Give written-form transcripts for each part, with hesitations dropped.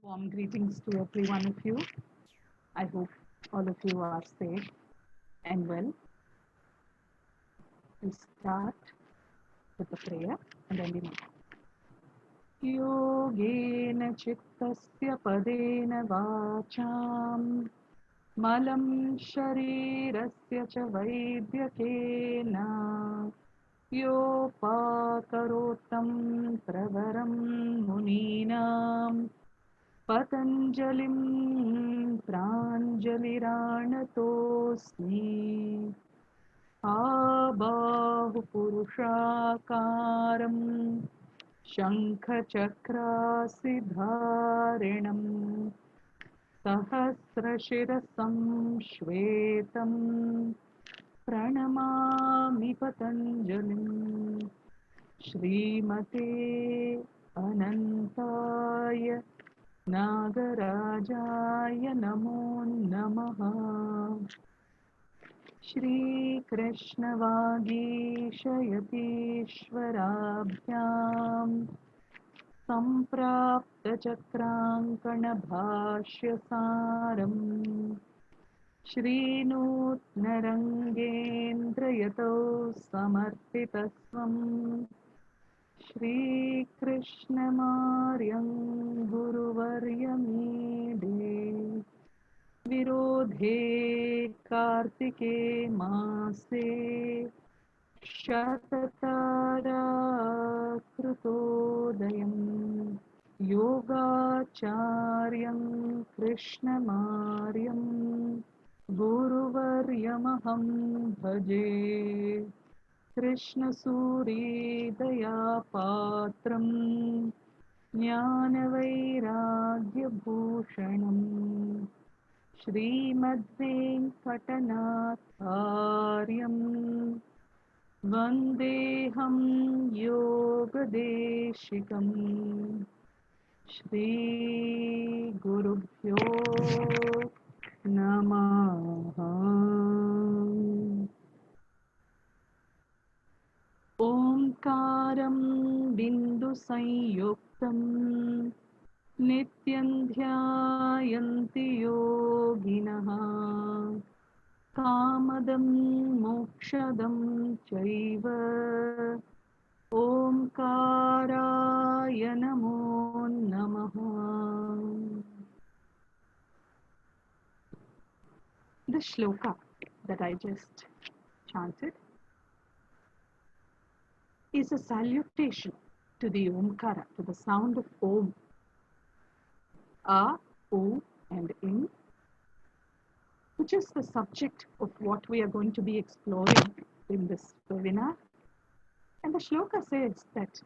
Warm greetings to every one of you. I hope all of you are safe and well. We'll start with the prayer and then we move. योगेन चित्तस्य पदेन वाचां मलं शरीरस्य च वैद्यकेन योपाकरोत्तं प्रवरं मुनीनां पतञ्जलिं प्राञ्जलिराणतोऽस्मि आबाहुपुरुषाकारं शङ्खचक्रासिधारिणं सहस्रशिरसं श्वेतं प्रणमामि पतञ्जलिं श्रीमते अनन्ताय नागराजाय नमो नमः। श्रीकृष्णवागीशयतीश्वराभ्यां सम्प्राप्तचक्राङ्कणभाष्यसारम् श्रीनूत्नरङ्गेन्द्रयतौ समर्पितस्वं श्रीकृष्णमार्यं गुरुवर्यमीडे विरोधे कार्तिके मासे शतताराकृतोदयम् योगाचार्यं कृष्णमार्यं गुरुवर्यमहं भजे कृष्णसूरीदयापात्रं ज्ञानवैराग्यभूषणम् श्रीमद्वेङ्कटनाथार्यं वन्देऽहं योगदेशिकम् श्रीगुरुभ्यो नमः। ओंकारं बिन्दुसंयुक्तं नित्यं ध्यायन्ति योगिनः कामदं मोक्षदं चैव ओंकाराय नमो नमः। The shloka that I just chanted is a salutation to the Omkara, to the sound of Om. A, O, and In, which is the subject of what we are going to be exploring in this webinar. And the shloka says that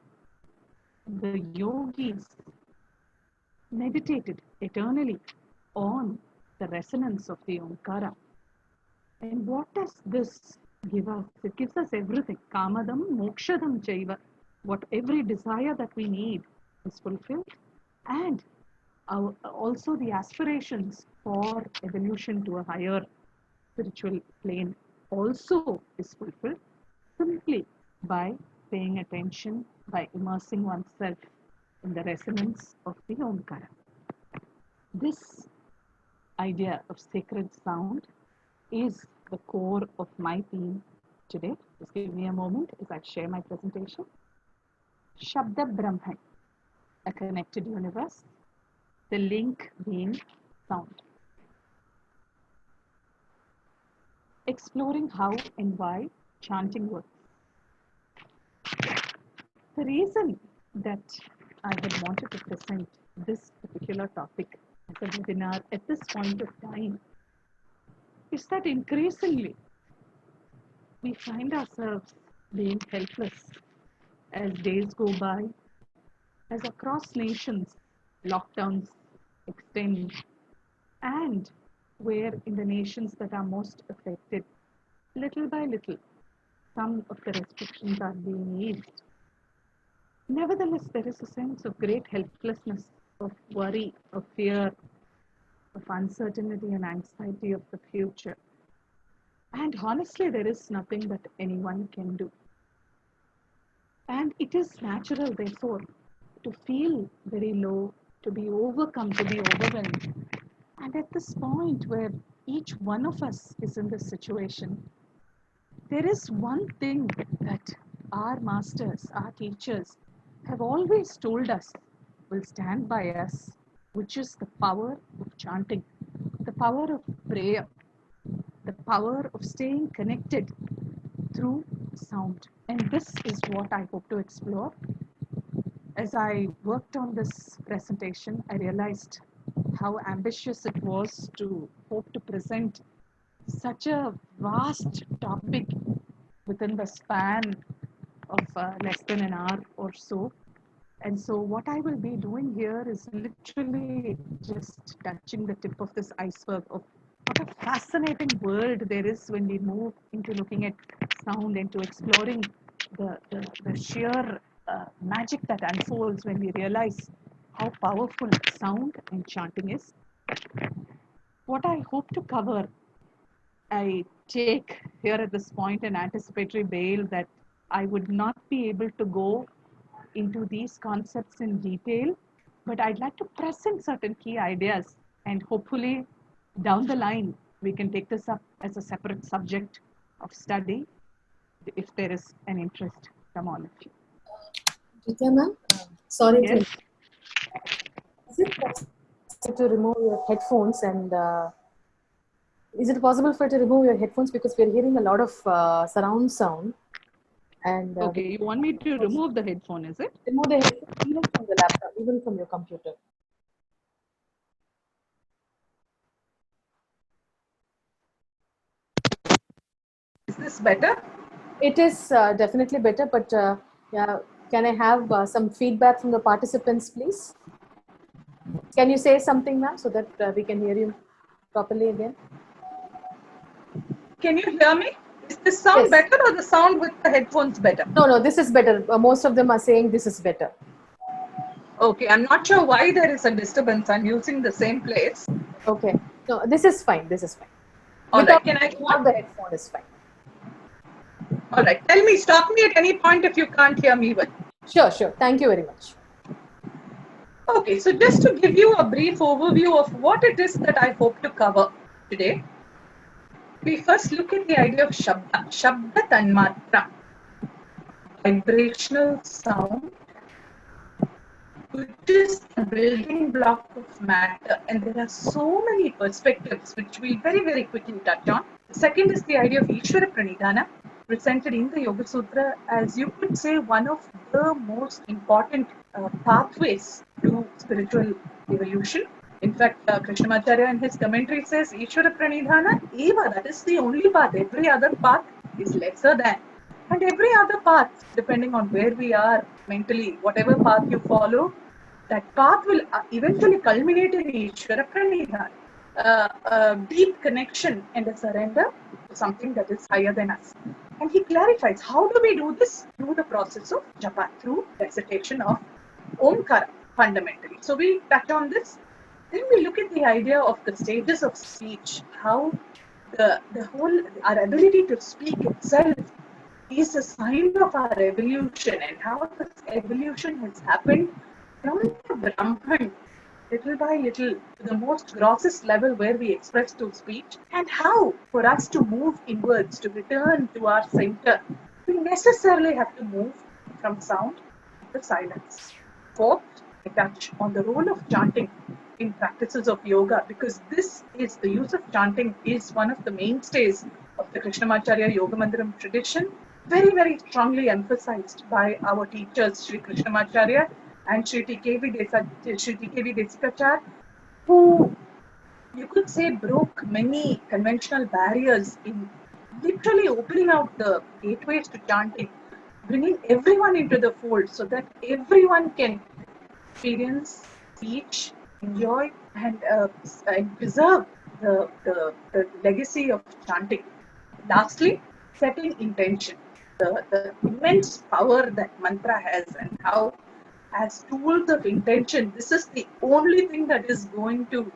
the yogis meditated eternally on the resonance of the Omkara. And what does this give us? It gives us everything. Kamadam, mokshadam chaiva. What every desire that we need is fulfilled. And also the aspirations for evolution to a higher spiritual plane also is fulfilled simply by paying attention, by immersing oneself in the resonance of the Omkara. This idea of sacred sound is the core of my theme today. Just give me a moment as I share my presentation. Shabda Brahman, a connected universe, the link being sound. Exploring how and why chanting works. The reason that I had wanted to present this particular topic as a webinar at this point of time is that increasingly we find ourselves being helpless as days go by, as across nations lockdowns extend, and where in the nations that are most affected, little by little, some of the restrictions are being eased. Nevertheless, there is a sense of great helplessness, of worry, of fear, of uncertainty and anxiety of the future. And honestly, there is nothing that anyone can do. And it is natural, therefore, to feel very low, to be overcome, to be overwhelmed. And at this point where each one of us is in this situation, there is one thing that our masters, our teachers have always told us will stand by us, which is the power of chanting, the power of prayer, the power of staying connected through sound. And this is what I hope to explore. As I worked on this presentation, I realized how ambitious it was to hope to present such a vast topic within the span of less than an hour or so. And so, what I will be doing here is literally just touching the tip of this iceberg of what a fascinating world there is when we move into looking at sound, into exploring the sheer magic that unfolds when we realize how powerful sound and chanting is. What I hope to cover, I take here at this point an anticipatory bail that I would not be able to go into these concepts in detail, but I'd like to present certain key ideas, and hopefully down the line we can take this up as a separate subject of study if there is an interest from all of you. Jitya ma'am, sorry to Yes. Is it possible to remove your headphones and is it possible for you to remove your headphones because we're hearing a lot of surround sound and Okay, you want me to remove the headphone, is it? remove the headphones even from the laptop, even from your computer. Is this better? It is definitely better, but yeah, can I have some feedback from the participants, please? Can you say something, ma'am, so that we can hear you properly again? Can you hear me? Is this sound Yes. better or the sound with the headphones better? No, this is better. Most of them are saying this is better. Okay, I'm not sure why there is a disturbance. I'm using the same place. Okay. No, this is fine. This is fine. All right, can I Without the headphone is fine. All right, tell me, stop me at any point if you can't hear me well. Sure. Thank you very much. Okay, so just to give you a brief overview of what it is that I hope to cover today, we first look at the idea of Shabda, Shabda Tanmatra, vibrational sound, which is the building block of matter. And there are so many perspectives which we'll very, very quickly touch on. The second is the idea of Ishvara Pranidhana, presented in the Yoga Sutra as, you could say, one of the most important pathways to spiritual evolution. In fact, Krishnamacharya in his commentary says, Ishvara Pranidhana, eva, that is the only path. Every other path is lesser than. And every other path, depending on where we are mentally, whatever path you follow, that path will eventually culminate in Ishvara Pranidhana, deep connection and a surrender to something that is higher than us. And he clarifies, how do we do this? Through the process of japa, through recitation of Omkara, fundamentally. So we touch on this. Then we look at the idea of the stages of speech, how the whole, our ability to speak itself is a sign of our evolution, and how this evolution has happened from the Brahman, little by little, to the most grossest level where we express through speech, and how for us to move inwards, to return to our center, we necessarily have to move from sound to silence. Fourth, I touch on the role of chanting in practices of yoga, because this is, the use of chanting is one of the mainstays of the Krishnamacharya Yoga Mandiram tradition, very, very strongly emphasized by our teachers, Sri Krishnamacharya and Sri TKV Desikachar, who, you could say, broke many conventional barriers in literally opening out the gateways to chanting, bringing everyone into the fold so that everyone can experience, teach, enjoy, and preserve the legacy of chanting. Lastly, setting intention, the immense power that mantra has, and how, as tools of intention, this is the only thing that is going to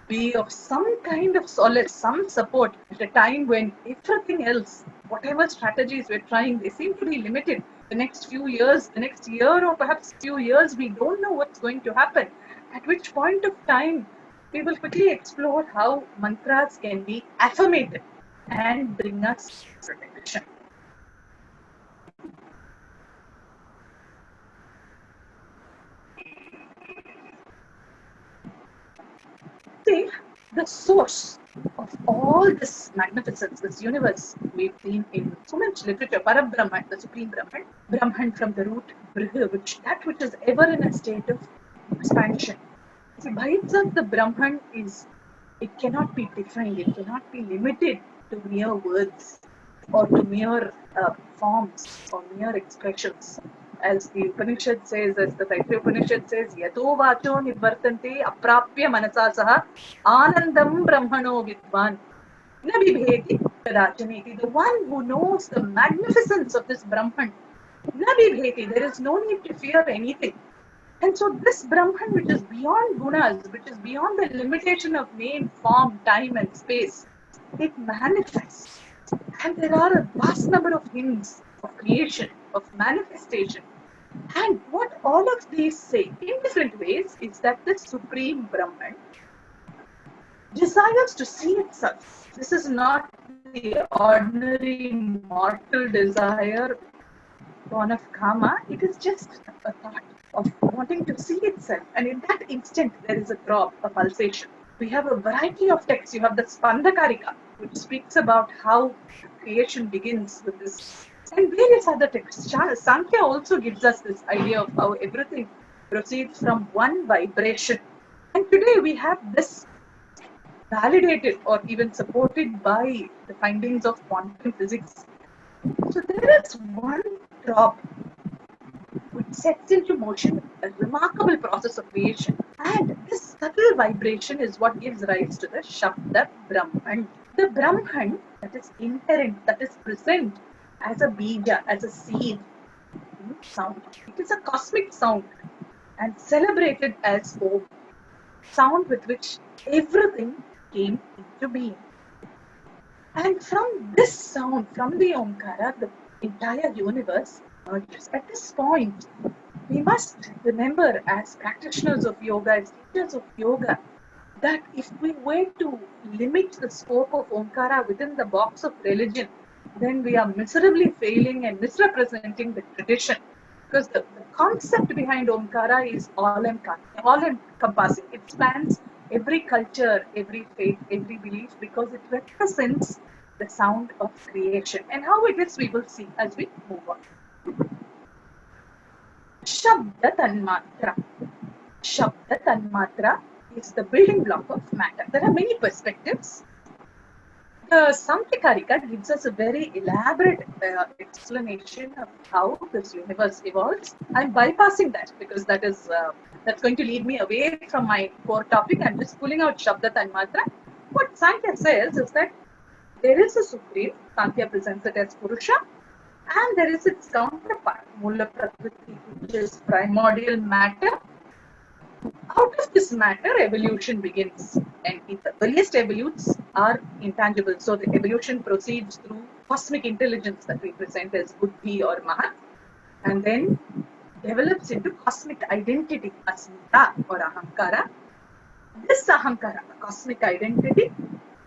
be of some kind of solace, some support at a time when everything else, whatever strategies we're trying, they seem to be limited. The next few years, the next year, or perhaps few years, we don't know what's going to happen. at which point of time we will quickly explore how mantras can be affirmative and bring us protection. See, the source of all this magnificence, this universe we've seen in so much literature, Parabrahman, the Supreme Brahman, Brahman from the root Briha, which is ever in a state of expansion. See, by itself, the Brahman it cannot be defined, it cannot be limited to mere words or to mere forms or mere expressions. As the Upanishad says, as the Taittiriya Upanishad says, Yato vacho nivartante aprapya manasa saha anandam brahmano vidvan na bibheti kadachaneti. The one who knows the magnificence of this Brahman, na bibheti, there is no need to fear anything. And so this Brahman, which is beyond gunas, which is beyond the limitation of name, form, time and space, it manifests. And there are a vast number of hymns of creation, of manifestation. And what all of these say in different ways is that the Supreme Brahman desires to see itself. This is not the ordinary mortal desire born of karma. It is just a thought of wanting to see itself. And in that instant, there is a throb, a pulsation. We have a variety of texts. You have the Spandakarika, which speaks about how creation begins with this, and various other texts. Sankhya also gives us this idea of how everything proceeds from one vibration. And today we have this validated or even supported by the findings of quantum physics. So there is one throb which sets into motion a remarkable process of creation. And this subtle vibration is what gives rise to the Shabda Brahman. The Brahman that is inherent, that is present as a bija, as a seed in sound. It is a cosmic sound and celebrated as Om, sound with which everything came into being. And from this sound, from the Omkara, the entire universe emerges. At this point, we must remember as practitioners of yoga, as teachers of yoga, that if we were to limit the scope of Omkara within the box of religion, then we are miserably failing and misrepresenting the tradition. Because the concept behind Omkara is all-encompassing. It spans every culture, every faith, every belief, because it represents the sound of creation. And how it is, we will see as we move on. Shabda Tanmatra. Shabda Tanmatra is the building block of matter. There are many perspectives. The Samkhyakarika gives us a very elaborate explanation of how this universe evolves. I'm bypassing that because that's going to lead me away from my core topic. I'm just pulling out Shabda Tanmatra. What Sankhya says is that there is a supreme. Sankhya presents it as Purusha, and there is its counterpart, Mula Prakriti, which is primordial matter. Out of this matter, evolution begins, and the earliest evolutes are intangible. So the evolution proceeds through cosmic intelligence that we present as Buddhi or Mahat, and then develops into cosmic identity, Asmita or Ahamkara. This Ahamkara, the cosmic identity,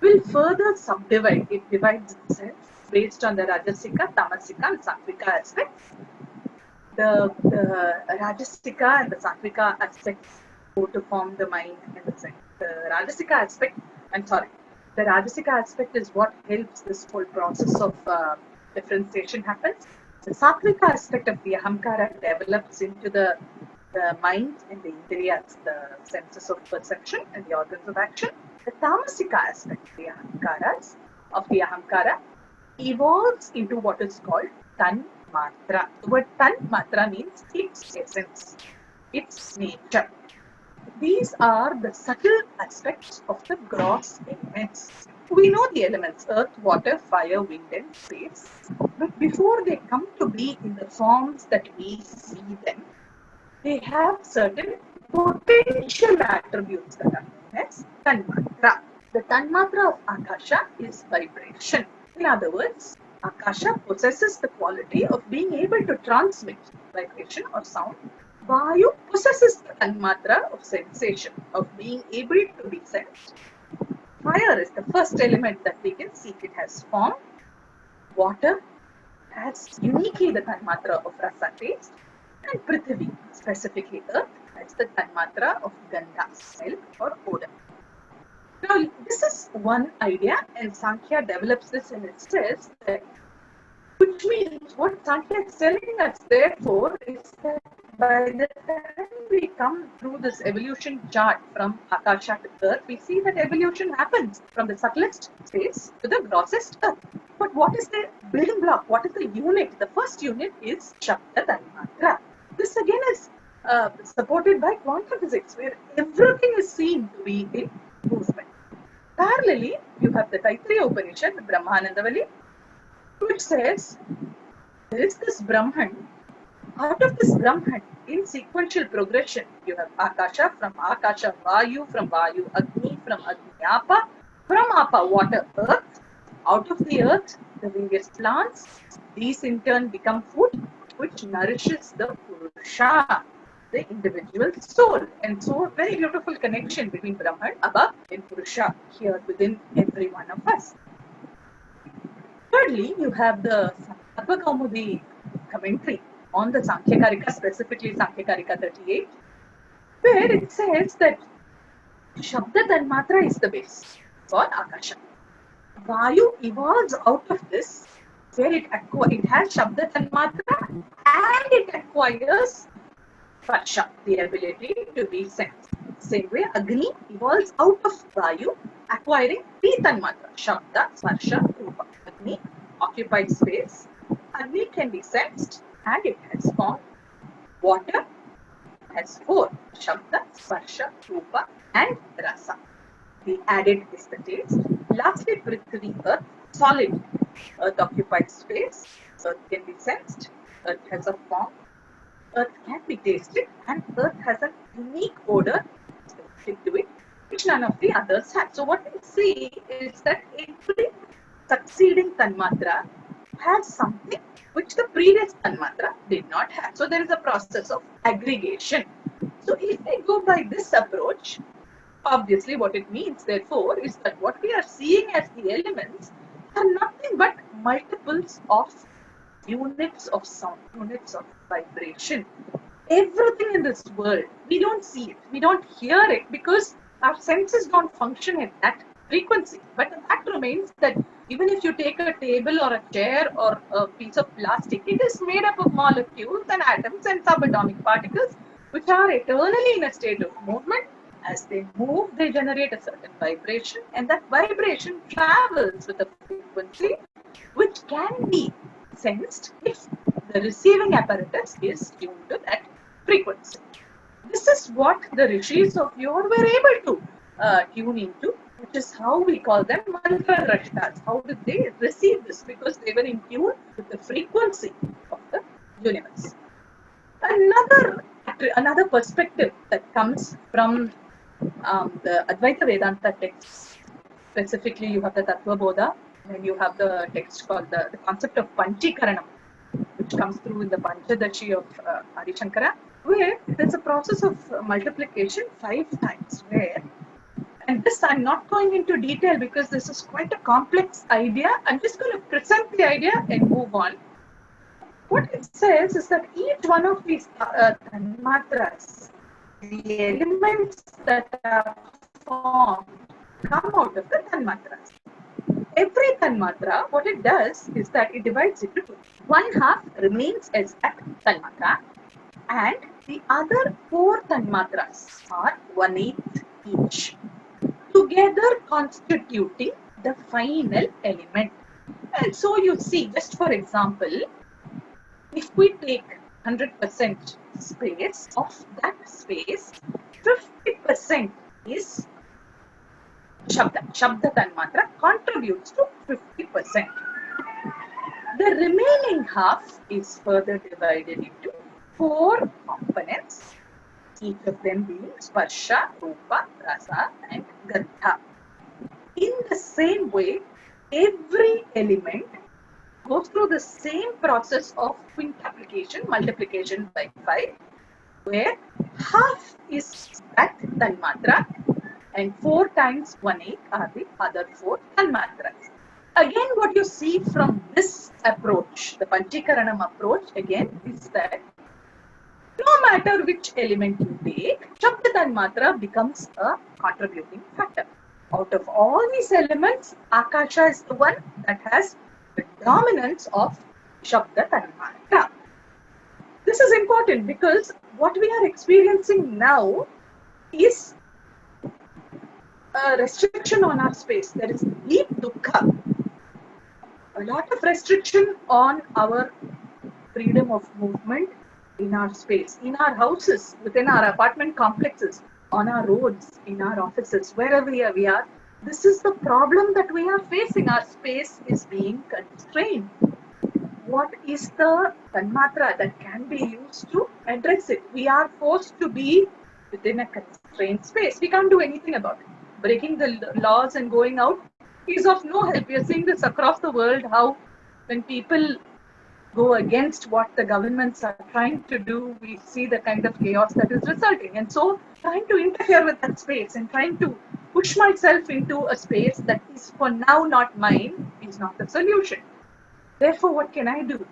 will further subdivide. It divides itself based on the Rajasika, Tamasika, and Sattvika aspects. The Rajasika and the Sattvika aspects go to form the mind in the sense. The Rajasika aspect is what helps this whole process of differentiation happens. The Sattvika aspect of the Ahamkara develops into the mind and the Indriyas, the senses of perception and the organs of action. The Tamasika aspect of the Ahamkara evolves into what is called Tanmatra. The word Tanmatra means its essence, its nature. These are the subtle aspects of the gross elements. We know the elements: earth, water, fire, wind, and space. But before they come to be in the forms that we see them, they have certain potential attributes that are known as Tanmatra. The Tanmatra of Akasha is vibration. In other words, Akasha possesses the quality of being able to transmit vibration or sound Vayu possesses the tanmatra of sensation, of being able to be sensed. Fire is the first element that we can see. It has form. Water has uniquely the tanmatra of rasa taste. And Prithvi, specifically earth, has the tanmatra of gandha, smell or odor. Now, this is one idea, and Sankhya develops this and it says that, which means what Sankhya is telling us, therefore, is that by the time we come through this evolution chart from Akasha to Earth, we see that evolution happens from the subtlest space to the grossest Earth. But what is the building block? What is the unit? The first unit is Shabda Tanmatra. This again is supported by quantum physics, where everything is seen to be in movement. Parallelly, you have the Taittiriya Upanishad, the Brahmanandavali, which says there is this Brahman. Out of this Brahman, in sequential progression, you have Akasha, from Akasha Vayu, from Vayu Agni, from Agni Apa, from Apa water, earth. Out of the earth, the various plants, these in turn become food, which nourishes the Purusha, the individual soul. And so, a very beautiful connection between Brahman above and Purusha here within every one of us. Thirdly, you have the Sattva Kaumudi commentary on the Sankhya Karika, specifically Sankhya Karika 38, where it says that Shabda Tanmatra is the base for Akasha. Vayu evolves out of this, where it has Shabda Tanmatra and it acquires Sparsha, the ability to be sensed. Same way, Agni evolves out of Vayu, acquiring three Tanmatra, Shabda, Sparsha, Rupa. Agni, occupied space. Agni can be sensed and it has form. Water has four, Shabda, Sparsha, Rupa and Rasa. The added is the taste. Lastly, Prithvi, earth, solid. Earth occupied space. Earth can be sensed. Earth has a form. Earth can be tasted, and earth has a unique odor specific to it, which none of the others have. So what we see is that every succeeding Tanmatra has something which the previous Tanmatra did not have. So there is a process of aggregation. So if we go by this approach, obviously what it means therefore is that what we are seeing as the elements are nothing but multiples of units of sound, units of vibration. Everything in this world, we don't see it, we don't hear it because our senses don't function at that frequency. But the fact remains that even if you take a table or a chair or a piece of plastic, it is made up of molecules and atoms and subatomic particles which are eternally in a state of movement. As they move, they generate a certain vibration, and that vibration travels with a frequency which can be sensed if the receiving apparatus is tuned to that frequency. This is what the rishis of yore were able to tune into, which is how we call them mantra drashtas. How did they receive this? Because they were in tune with the frequency of the universe. Another perspective that comes from the Advaita Vedanta texts, specifically you have the Tattva Bodha, and you have the text called the concept of Panchikaranam, which comes through in the Panchadashi of Adi Shankara, where there's a process of multiplication 5 times, where, and this I'm not going into detail because this is quite a complex idea. I'm just going to present the idea and move on. What it says is that each one of these tanmatras, the elements that are formed, come out of the tanmatras. Every tanmatra, what it does is that it divides into two. One half remains as that tanmatra, and the other 4 tanmatras are 1/8 each, together constituting the final element. And so you see, just for example, if we take 100% space, of that space, 50% is Shabda Tanmatra contributes to 50%. The remaining half is further divided into 4 components, each of them being Sparsha, Rupa, Rasa and Gandha. In the same way, every element goes through the same process of quintuplication, multiplication by 5, where half is that Tanmatra and 4 times 1/8 are the other 4 Tanmatras. Again, what you see from this approach, the Panchikaranam approach, again, is that no matter which element you take, Shabda Tanmatra becomes a contributing factor. Out of all these elements, Akasha is the one that has the dominance of Shabda Tanmatra. This is important because what we are experiencing now is a restriction on our space. There is deep dukkha, a lot of restriction on our freedom of movement in our space, in our houses, within our apartment complexes, on our roads, in our offices, wherever we are. This is the problem that we are facing. Our space is being constrained. What is the Tanmatra that can be used to address it? We are forced to be within a constrained space. We can't do anything about it. Breaking the laws and going out is of no help. We are seeing this across the world, how when people go against what the governments are trying to do, we see the kind of chaos that is resulting. And so trying to interfere with that space and trying to push myself into a space that is for now not mine is not the solution. Therefore, what can I do?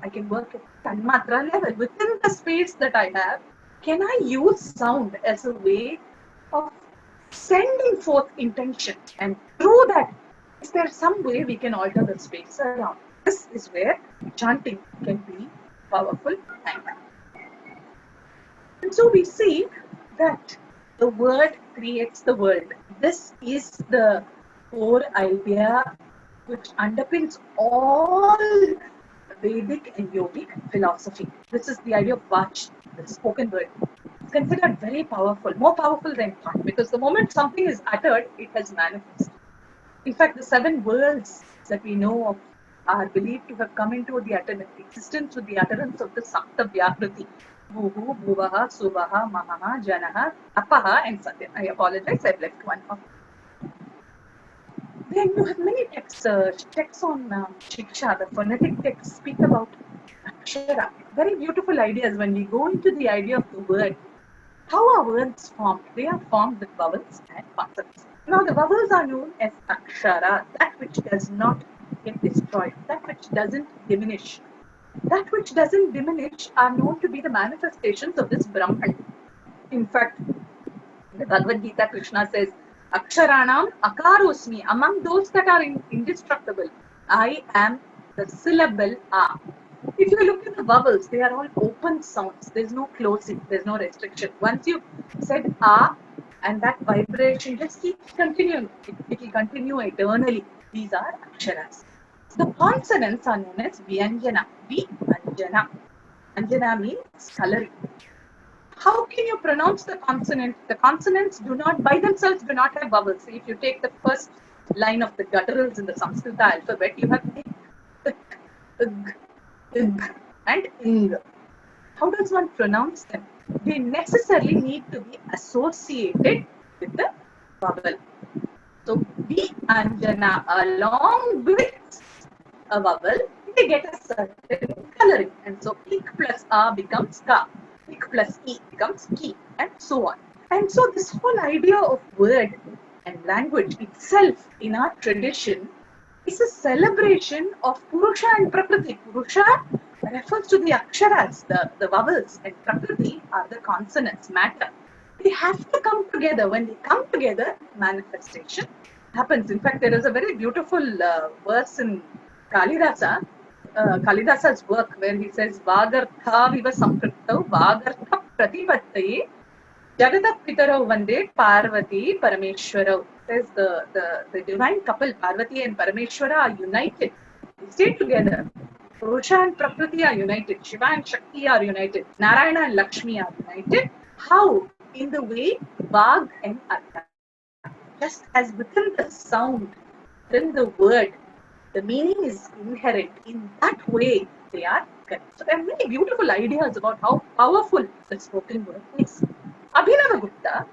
I can work at Tanmatra level. Within the space that I have, can I use sound as a way of sending forth intention? And through that, is there some way we can alter the space around? This is where chanting can be powerful. And so we see that the word creates the world. This is the core idea which underpins all Vedic and Yogic philosophy. This is the idea of Vach, the spoken word. It's considered very powerful, more powerful than thought, because the moment something is uttered, it has manifested. In fact, the 7 worlds that we know of are believed to have come into the existence with the utterance of the Sapta Vyakriti. Bhuhu, Bhuvaha, Suvaha, Mahaha, Janaha, Apaha, and Satya. I apologize, I've left one off. Then you have many texts on Shiksha, the phonetic texts speak about Akshara. Very beautiful ideas when we go into the idea of the word. How are words formed? They are formed with vowels and consonants. Now the vowels are known as Akshara, that which does not get destroyed, that which doesn't diminish. That which doesn't diminish are known to be the manifestations of this Brahman. In fact, the Bhagavad Gita, Krishna says, Aksharanam akarosmi, among those that are indestructible, I am the syllable A. If you look at the vowels, they are all open sounds. There's no closing, there's no restriction. Once you said A, and that vibration just keeps continuing. It will continue eternally. These are aksharas. The consonants are known as Vyanjana. Vyanjana. Anjana means coloring. How can you pronounce the consonant? The consonants by themselves do not have vowels. If you take the first line of the gutturals in the Sanskrit alphabet, you have ik, and ing. How does one pronounce them? They necessarily need to be associated with the vowel. So Vyanjana along with a vowel, they get a certain coloring. And so ik plus a becomes ka. Ik plus e becomes ki, and so on. And so this whole idea of word and language itself in our tradition is a celebration of Purusha and Prakriti. Purusha refers to the aksharas, the vowels, and Prakriti are the consonants, matter. They have to come together. When they come together, manifestation happens. In fact, there is a very beautiful verse in Kalidasa, Kalidasa's work, where he says, Vagartha viva sampriktau, Vagartha pratipattaye, Jagadat Pitarau Vande, Parvati Parameshwarau. Says the divine couple, Parvati and Parameshwara, are united. They stay together. Purusha and Prakriti are united. Shiva and Shakti are united. Narayana and Lakshmi are united. How? In the way Vag and Artha. Just as within the sound, within the word, the meaning is inherent. In that way, they are correct. So there are many beautiful ideas about how powerful the spoken word is. Abhinavagupta,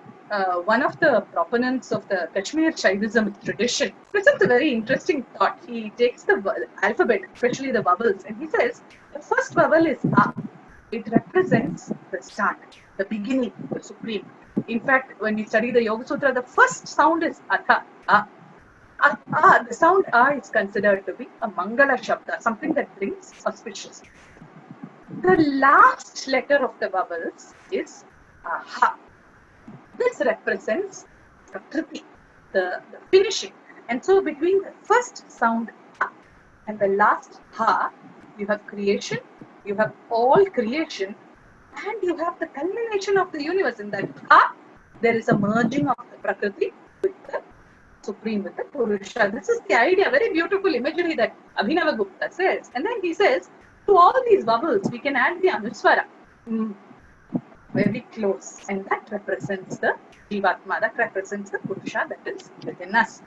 one of the proponents of the Kashmir Shaivism tradition, presents a very interesting thought. He takes the alphabet, especially the vowels, and he says the first vowel is A. it represents the start, the beginning, the supreme. In fact, when we study the Yoga Sutra, the first sound is Atha. The sound is considered to be a Mangala Shabda, something that brings auspicious. The last letter of the vowels is Ha. This represents Prakriti, the finishing. And so between the first sound Ha and the last Ha, you have creation, you have all creation, and you have the culmination of the universe. In that Ha, there is a merging of the Prakriti with the Supreme, with the Purusha. This is the idea, very beautiful imagery that Abhinava Gupta says. And then he says, to all these vowels, we can add the Anuswara. Very close. And that represents the Jivatma, that represents the Purusha that is within us.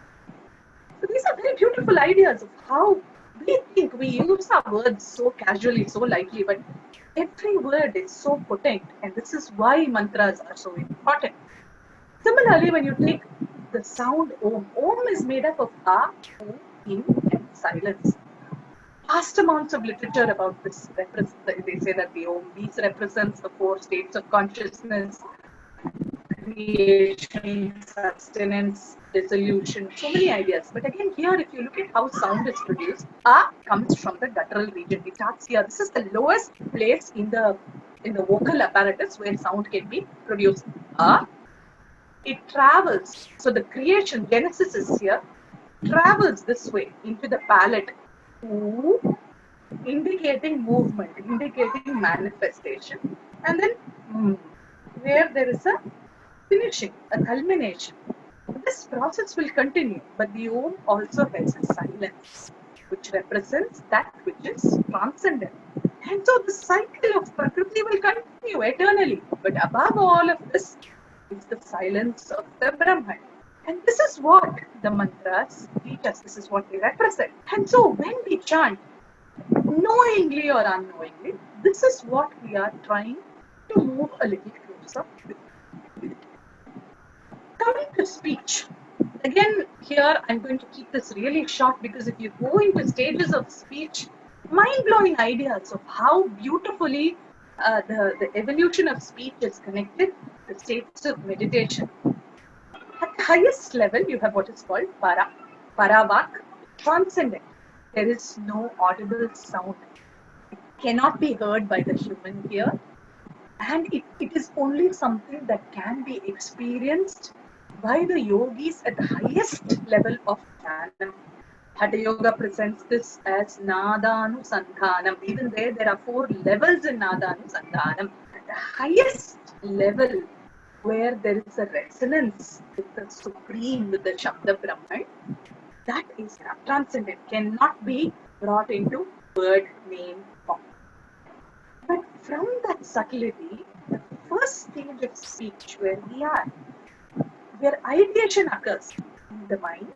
So these are very beautiful ideas of how we think. We use our words so casually, so lightly, but every word is so potent, and this is why mantras are so important. Similarly, when you take the sound Om, Om is made up of A, O, In, and silence. Vast amounts of literature about this. They say that the Om beats represents the 4 states of consciousness: creation, sustenance, dissolution, so many ideas. But again, here, if you look at how sound is produced, A comes from the guttural region. It starts here. This is the lowest place in the vocal apparatus where sound can be produced. A. It travels. So the creation, Genesis is here, travels this way into the palate. Ooh, indicating movement, indicating manifestation. And then where there is a finishing, a culmination. This process will continue, but the Om also has a silence, which represents that which is transcendent. And so the cycle of Prakriti will continue eternally. But above all of this is the silence of the Brahman. And this is what the mantras teach us. This is what they represent. And so when we chant, knowingly or unknowingly, this is what we are trying to move a little closer with. Coming to speech. Again, here I'm going to keep this really short, because if you go into stages of speech, mind-blowing ideas of how beautifully the evolution of speech is connected to states of meditation. At the highest level, you have what is called para, paravak, transcendent. There is no audible sound. It cannot be heard by the human ear, and it is only something that can be experienced by the yogis at the highest level of jnana. Hatha Yoga presents this as Nadhanusandhanam. Even there are 4 levels in Nadhanusandhanam. At the highest level, where there is a resonance with the Supreme, with the Shabda Brahman, that is transcendent, cannot be brought into word name form. But from that subtlety, the first stage of speech where we are, where ideation occurs in the mind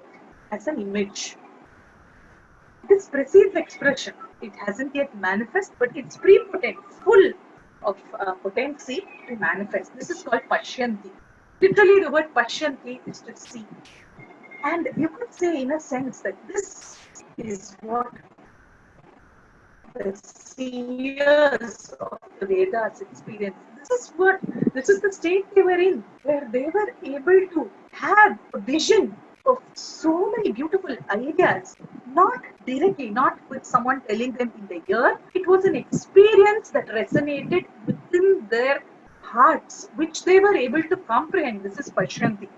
as an image. This precedes expression. It hasn't yet manifest, but it's prepotent, full of potency to manifest. This is called Pashyanti. Literally, the word Pashyanti is to see. And you could say, in a sense, that this is what the seers of the Vedas experience. This is the state they were in, where they were able to have a vision of so many beautiful ideas, not directly, not with someone telling them in the ear. It was an experience that resonated within their hearts, which they were able to comprehend. This is Pashyanti.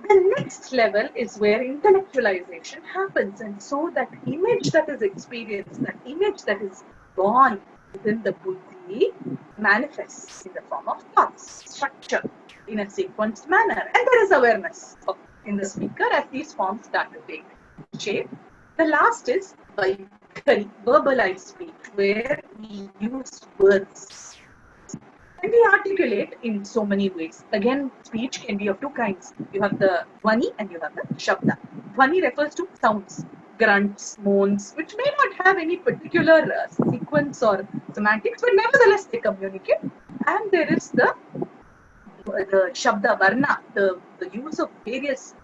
The next level is where intellectualization happens, and so that image that is experienced, that image that is born within the buddhi, manifests in the form of thoughts, structure, in a sequenced manner, and there is awareness in the speaker as these forms start to take shape. The last is Vaikhari, verbalized speech, where we use words. And we articulate in so many ways. Again, speech can be of 2 kinds. You have the Dhvani and you have the Shabda. Dhvani refers to sounds, grunts, moans, which may not have any particular sequence or semantics, but nevertheless they communicate. And there is the Shabda, Varna, the use of various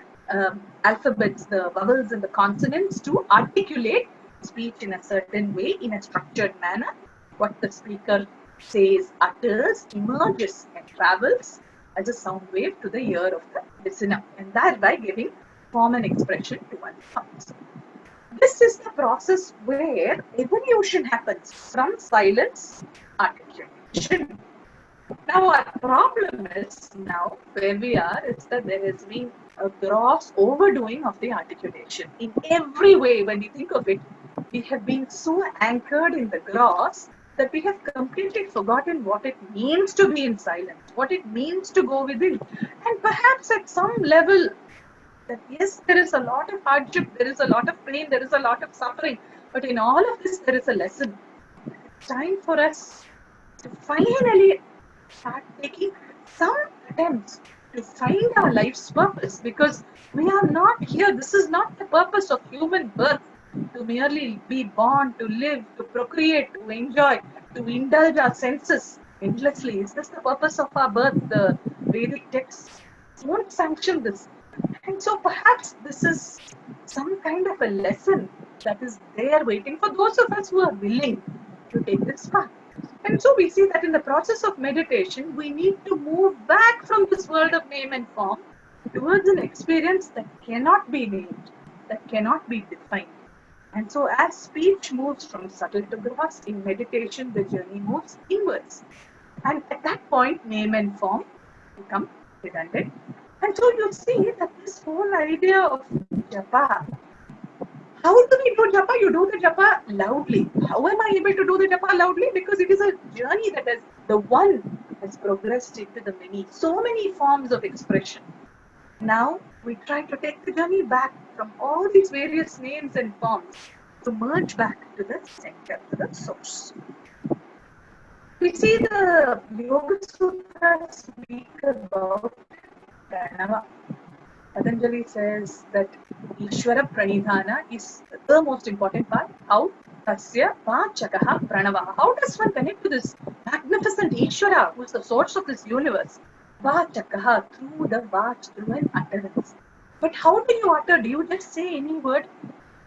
alphabets, the vowels and the consonants to articulate speech in a certain way, in a structured manner, what the speaker says, utters, emerges, and travels as a sound wave to the ear of the listener, and thereby giving form and expression to one's thoughts. This is the process where evolution happens from silence, articulation. Now our problem is now where we are is that there has been a gross overdoing of the articulation. In every way, when you think of it, we have been so anchored in the gross that we have completely forgotten what it means to be in silence, what it means to go within. And perhaps at some level, that yes, there is a lot of hardship, there is a lot of pain, there is a lot of suffering, but in all of this, there is a lesson. It's time for us to finally start taking some attempts to find our life's purpose, because we are not here. This is not the purpose of human birth, to merely be born, to live, to procreate, to enjoy, to indulge our senses endlessly. Is this the purpose of our birth? The Vedic texts won't sanction this. And so perhaps this is some kind of a lesson that is there waiting for those of us who are willing to take this path. And so we see that in the process of meditation, we need to move back from this world of name and form towards an experience that cannot be named, that cannot be defined. And so as speech moves from subtle to gross, in meditation the journey moves inwards. And at that point, name and form become redundant. And so you see that this whole idea of japa, how do we do japa? You do the japa loudly. How am I able to do the japa loudly? Because it is a journey that has, the one has progressed into the many, so many forms of expression. Now we try to take the journey back from all these various names and forms to merge back to the center, to the source. We see the Yoga Sutra speak about Pranava. Patanjali says that Ishvara Pranidhana is the most important part. How? Tasya Vachakaha Pranava. How does one connect to this magnificent Ishvara, who is the source of this universe? Vachakaha, through the Vach, through an utterance. But how do you utter? Do you just say any word?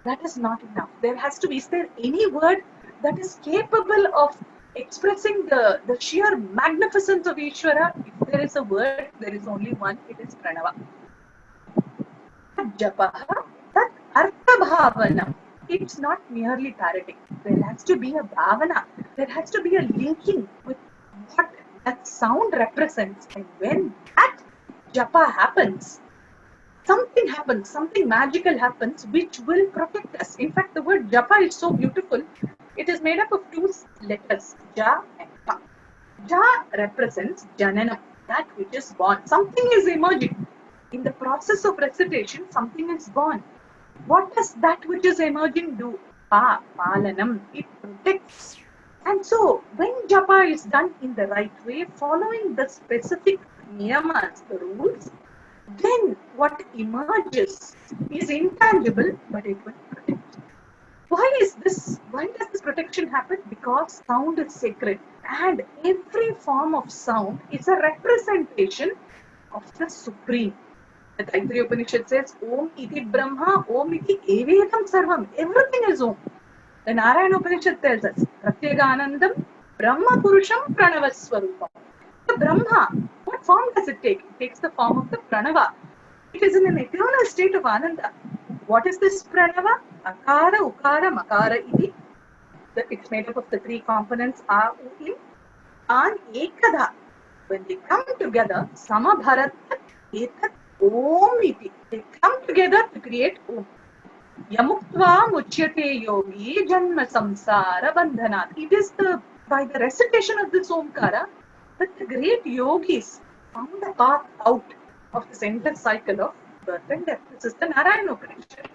That is not enough. There has to be, is there any word that is capable of expressing the sheer magnificence of Ishvara? If there is a word, there is only one, it is Pranava. Japaha, that Artha Bhavana. It's not merely parroting. There has to be a bhavana. There has to be a linking with what that sound represents. And when that japa happens, something happens, something magical happens which will protect us. In fact, the word japa is so beautiful. It is made up of two letters, ja and pa. Ja represents jananam, that which is born. Something is emerging. In the process of recitation, something is born. What does that which is emerging do? Pa, palanam, it protects. And so, when japa is done in the right way, following the specific niyamas, the rules, then what emerges is intangible, but it will protect. Why is this? Why does this protection happen? Because sound is sacred, and every form of sound is a representation of the Supreme. The Taittiriya Upanishad says, Om iti Brahma, Om iti Evedam Sarvam. Everything is Om. The Narayana Upanishad tells us, Pratyaganandam Brahma Purusham Pranavaswarupam. The Brahma, what form does it take? It takes the form of the Pranava. It is in an eternal state of Ananda. What is this Pranava? Akara, Ukara, Makara iti. It's made up of the three components, A, U, Im, and Ekada. When they come together, Samabharat, Etat, Om iti. They come together to create Om. Yamuktva muchyate yogi janma samsara bandhanat. It is by the recitation of this Omkara that the great yogis found the path out of this endless cycle of birth and death. This is the Narayana Upanishad.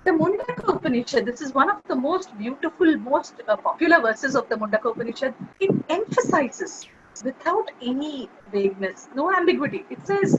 The Mundaka Upanishad, this is one of the most beautiful, most popular verses of the Mundaka Upanishad. It emphasizes without any vagueness, no ambiguity. It says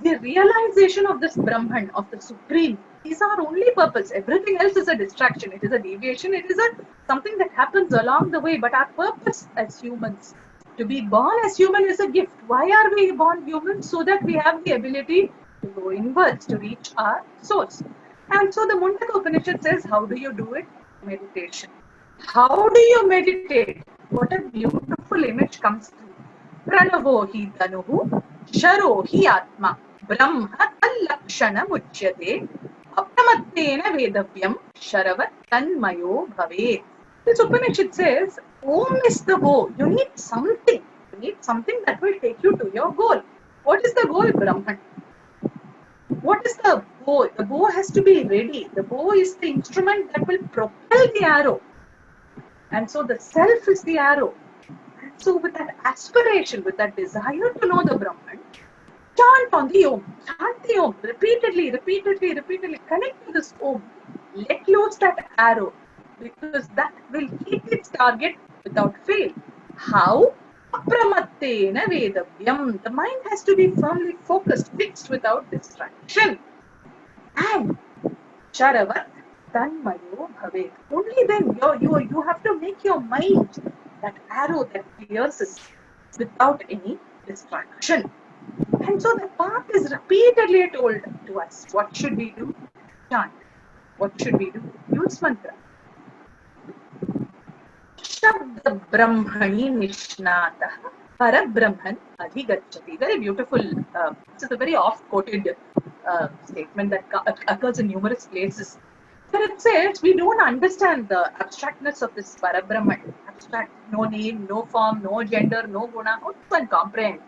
the realization of this Brahman, of the Supreme, is our only purpose. Everything else is a distraction. It is a deviation. It is something that happens along the way. But our purpose as humans, to be born as human, is a gift. Why are we born human? So that we have the ability to go inwards, to reach our source. And so the Mundaka Upanishad says, how do you do it? Meditation. How do you meditate? What a beautiful image comes through. Pranavo hi tanuhu, sharo hi atma, brahma tallakshana muchyate, apramattena vedavyam, sharavat tanmayo bhavet. This Upanishad says, Om is the goal. You need something. You need something that will take you to your goal. What is the goal, Brahman? What is the bow? The bow has to be ready. The bow is the instrument that will propel the arrow. And so the self is the arrow. And so with that aspiration, with that desire to know the Brahman, chant on the Om. Chant the Om. Repeatedly, repeatedly, repeatedly. Connect to this Om. Let loose that arrow. Because that will hit its target without fail. How? Apramattena vedavyam. The mind has to be firmly focused, fixed without distraction. And Sharavat tanmayo bhavet. Only then you have to make your mind that arrow that pierces without any distraction. And so the path is repeatedly told to us. What should we do? Chant. What should we do? Use mantra. Shabda Brahmani Nishnata Parabrahman Adhigachati. Very beautiful. This is a very oft-quoted statement that occurs in numerous places. Where it says we don't understand the abstractness of this Parabrahman. Abstract, no name, no form, no gender, no guna. How can comprehend?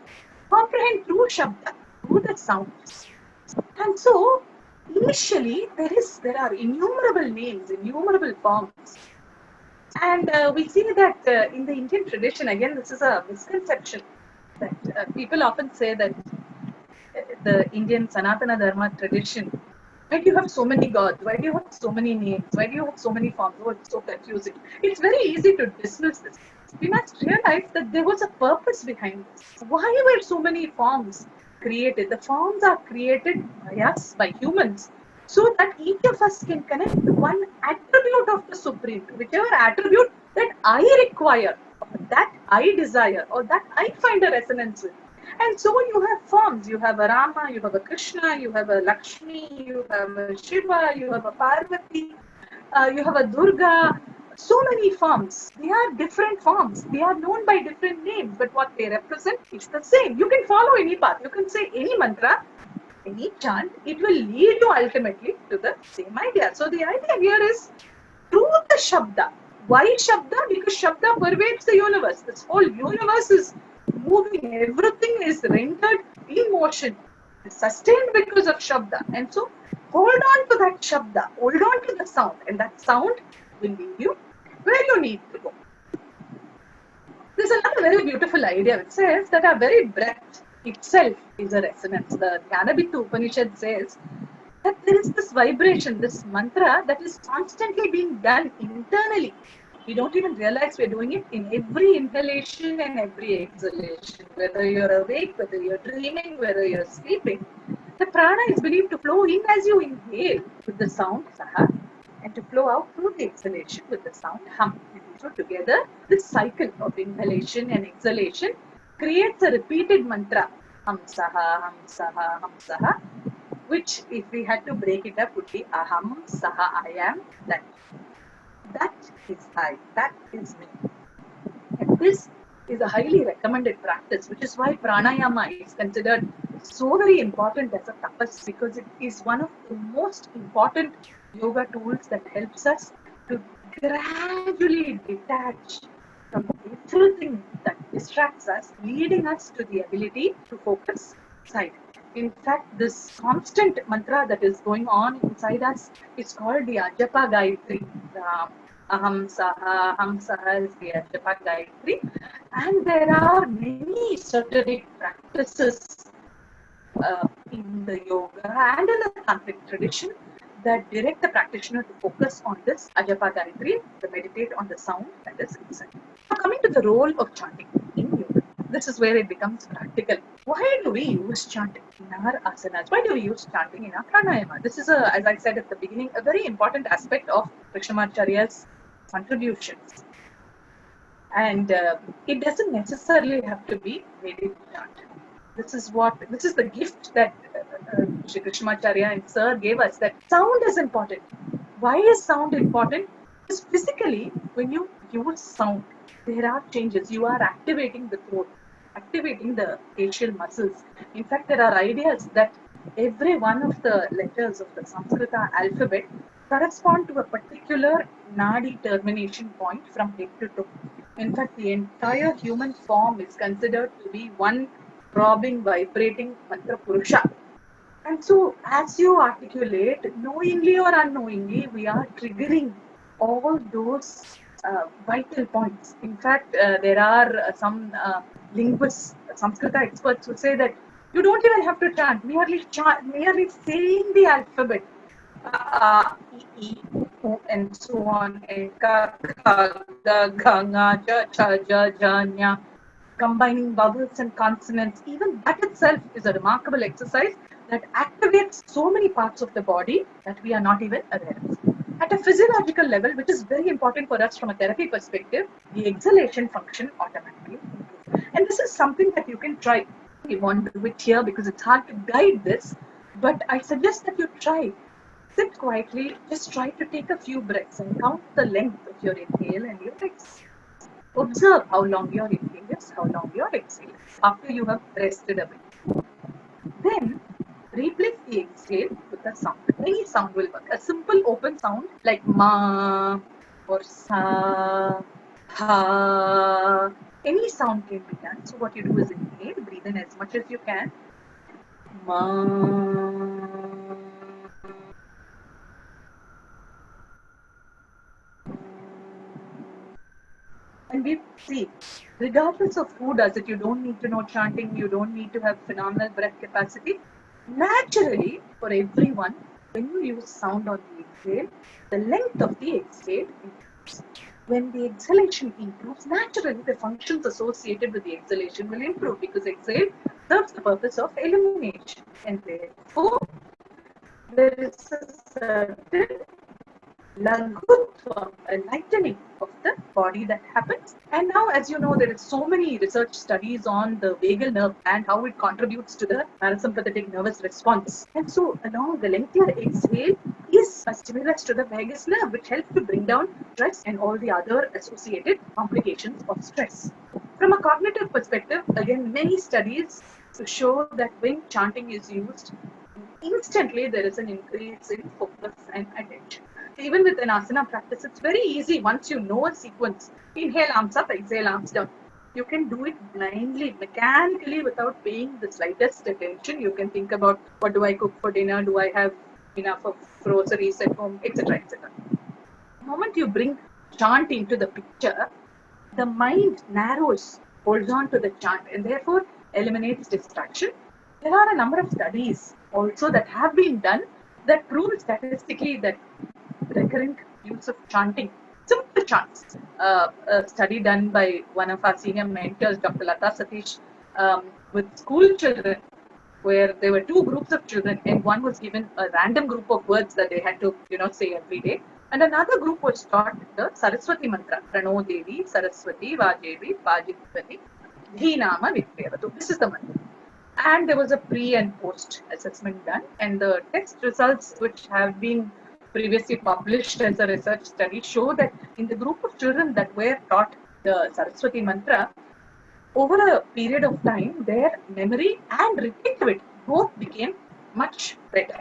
Comprehend through Shabda, through the sounds. And so, initially, there are innumerable names, innumerable forms. And we see that in the Indian tradition, again, this is a misconception that people often say that the Indian Sanatana Dharma tradition, why do you have so many gods? Why do you have so many names? Why do you have so many forms? Oh, it's so confusing. It's very easy to dismiss this. We must realize that there was a purpose behind this. Why were so many forms created? The forms are created by us, by humans, so that each of us can connect to one attribute of the Supreme, whichever attribute that I require, that I desire, or that I find a resonance with. And so you have forms. You have a Rama, you have a Krishna, you have a Lakshmi, you have a Shiva, you have a Parvati, you have a Durga. So many forms. They are different forms. They are known by different names, but what they represent is the same. You can follow any path. You can say any mantra, any chant. It will lead you ultimately to the same idea. So the idea here is through the Shabda. Why Shabda? Because Shabda pervades the universe. This whole universe is moving. Everything is rendered in motion. It's sustained because of Shabda. And so hold on to that Shabda. Hold on to the sound. And that sound will lead you where you need to go. There's another very beautiful idea which says that our very breath itself is a resonance. The Jnanabittu Upanishad says that there is this vibration, this mantra that is constantly being done internally. We don't even realize we're doing it in every inhalation and every exhalation. Whether you're awake, whether you're dreaming, whether you're sleeping, the prana is believed to flow in as you inhale with the sound saha, and to flow out through the exhalation with the sound hum. So together, this cycle of inhalation and exhalation creates a repeated mantra, hum saha, hum saha, hum saha, which if we had to break it up would be aham saha, I am, that. That is I, that is me. And this is a highly recommended practice, which is why pranayama is considered so very important as a tapas, because it is one of the most important yoga tools that helps us to gradually detach from everything that distracts us, leading us to the ability to focus inside. In fact, this constant mantra that is going on inside us is called the Ajapa Gayatri. Aham Saha is the Ajapa Gayatri. And there are many esoteric practices in the yoga and in the tantric tradition that direct the practitioner to focus on this Ajapa Gayatri, to meditate on the sound that is inside. Now coming to the role of chanting in yoga, this is where it becomes practical. Why do we use chanting in our asanas? Why do we use chanting in our pranayama? This is, as I said at the beginning, a very important aspect of Krishnamacharya's contributions. And it doesn't necessarily have to be Vedic chant. This is the gift that Shri Krishnamacharya and Sir gave us, that sound is important. Why is sound important? Because physically, when you use sound, there are changes. You are activating the throat, activating the facial muscles. In fact, there are ideas that every one of the letters of the Sanskrita alphabet correspond to a particular nadi termination point from head to toe. In fact, the entire human form is considered to be one throbbing, vibrating mantra purusha. And so, as you articulate, knowingly or unknowingly, we are triggering all those vital points. In fact, there are some linguists, Sanskrita experts who say that you don't even have to chant, merely saying the alphabet, e, and so on, and ka, kha, ga, gha, nga, ja, cha, ja, ja, nya, combining vowels and consonants, even that itself is a remarkable exercise that activates so many parts of the body that we are not even aware of. At a physiological level, which is very important for us from a therapy perspective, the exhalation function automatically improves. And this is something that you can try. We won't do it here because it's hard to guide this, but I suggest that you try. Sit quietly, just try to take a few breaths and count the length of your inhale and your exhale. Observe how long your inhale is, how long your exhale is after you have rested a bit. Then replace the exhale with a sound. Any sound will work. A simple open sound like ma or sa, ha. Any sound can be done. So what you do is inhale, breathe in as much as you can. Ma. And we see, regardless of who does it, you don't need to know chanting, you don't need to have phenomenal breath capacity. Naturally, for everyone, when you use sound on the exhale, the length of the exhale improves. When the exhalation improves, naturally the functions associated with the exhalation will improve because exhale serves the purpose of elimination. And therefore, there is a certain lagutva, a lightening of the body that happens. And now, as you know, there is so many research studies on the vagal nerve and how it contributes to the parasympathetic nervous response. And so, along the lengthier exhale is a stimulus to the vagus nerve, which helps to bring down stress and all the other associated complications of stress. From a cognitive perspective, again, many studies to show that when chanting is used, instantly there is an increase in focus and attention. Even with an asana practice, it's very easy once you know a sequence. Inhale, arms up, exhale, arms down. You can do it blindly, mechanically, without paying the slightest attention. You can think about what do I cook for dinner, do I have enough of groceries at home, etc. etc. The moment you bring chant into the picture, the mind narrows, holds on to the chant, and therefore eliminates distraction. There are a number of studies also that have been done that prove statistically that recurrent use of chanting, simple chants, a study done by one of our senior mentors, Dr. Lata Satish, with school children, where there were two groups of children, and one was given a random group of words that they had to, say every day, and another group was taught the Saraswati mantra, Prano Devi, Saraswati, Vajevi, Vajivati, Dhinama Vidyavatu. This is the mantra. And there was a pre and post assessment done, and the test results, which have been previously published as a research study, show that in the group of children that were taught the Saraswati mantra, over a period of time, their memory and retentivity both became much better.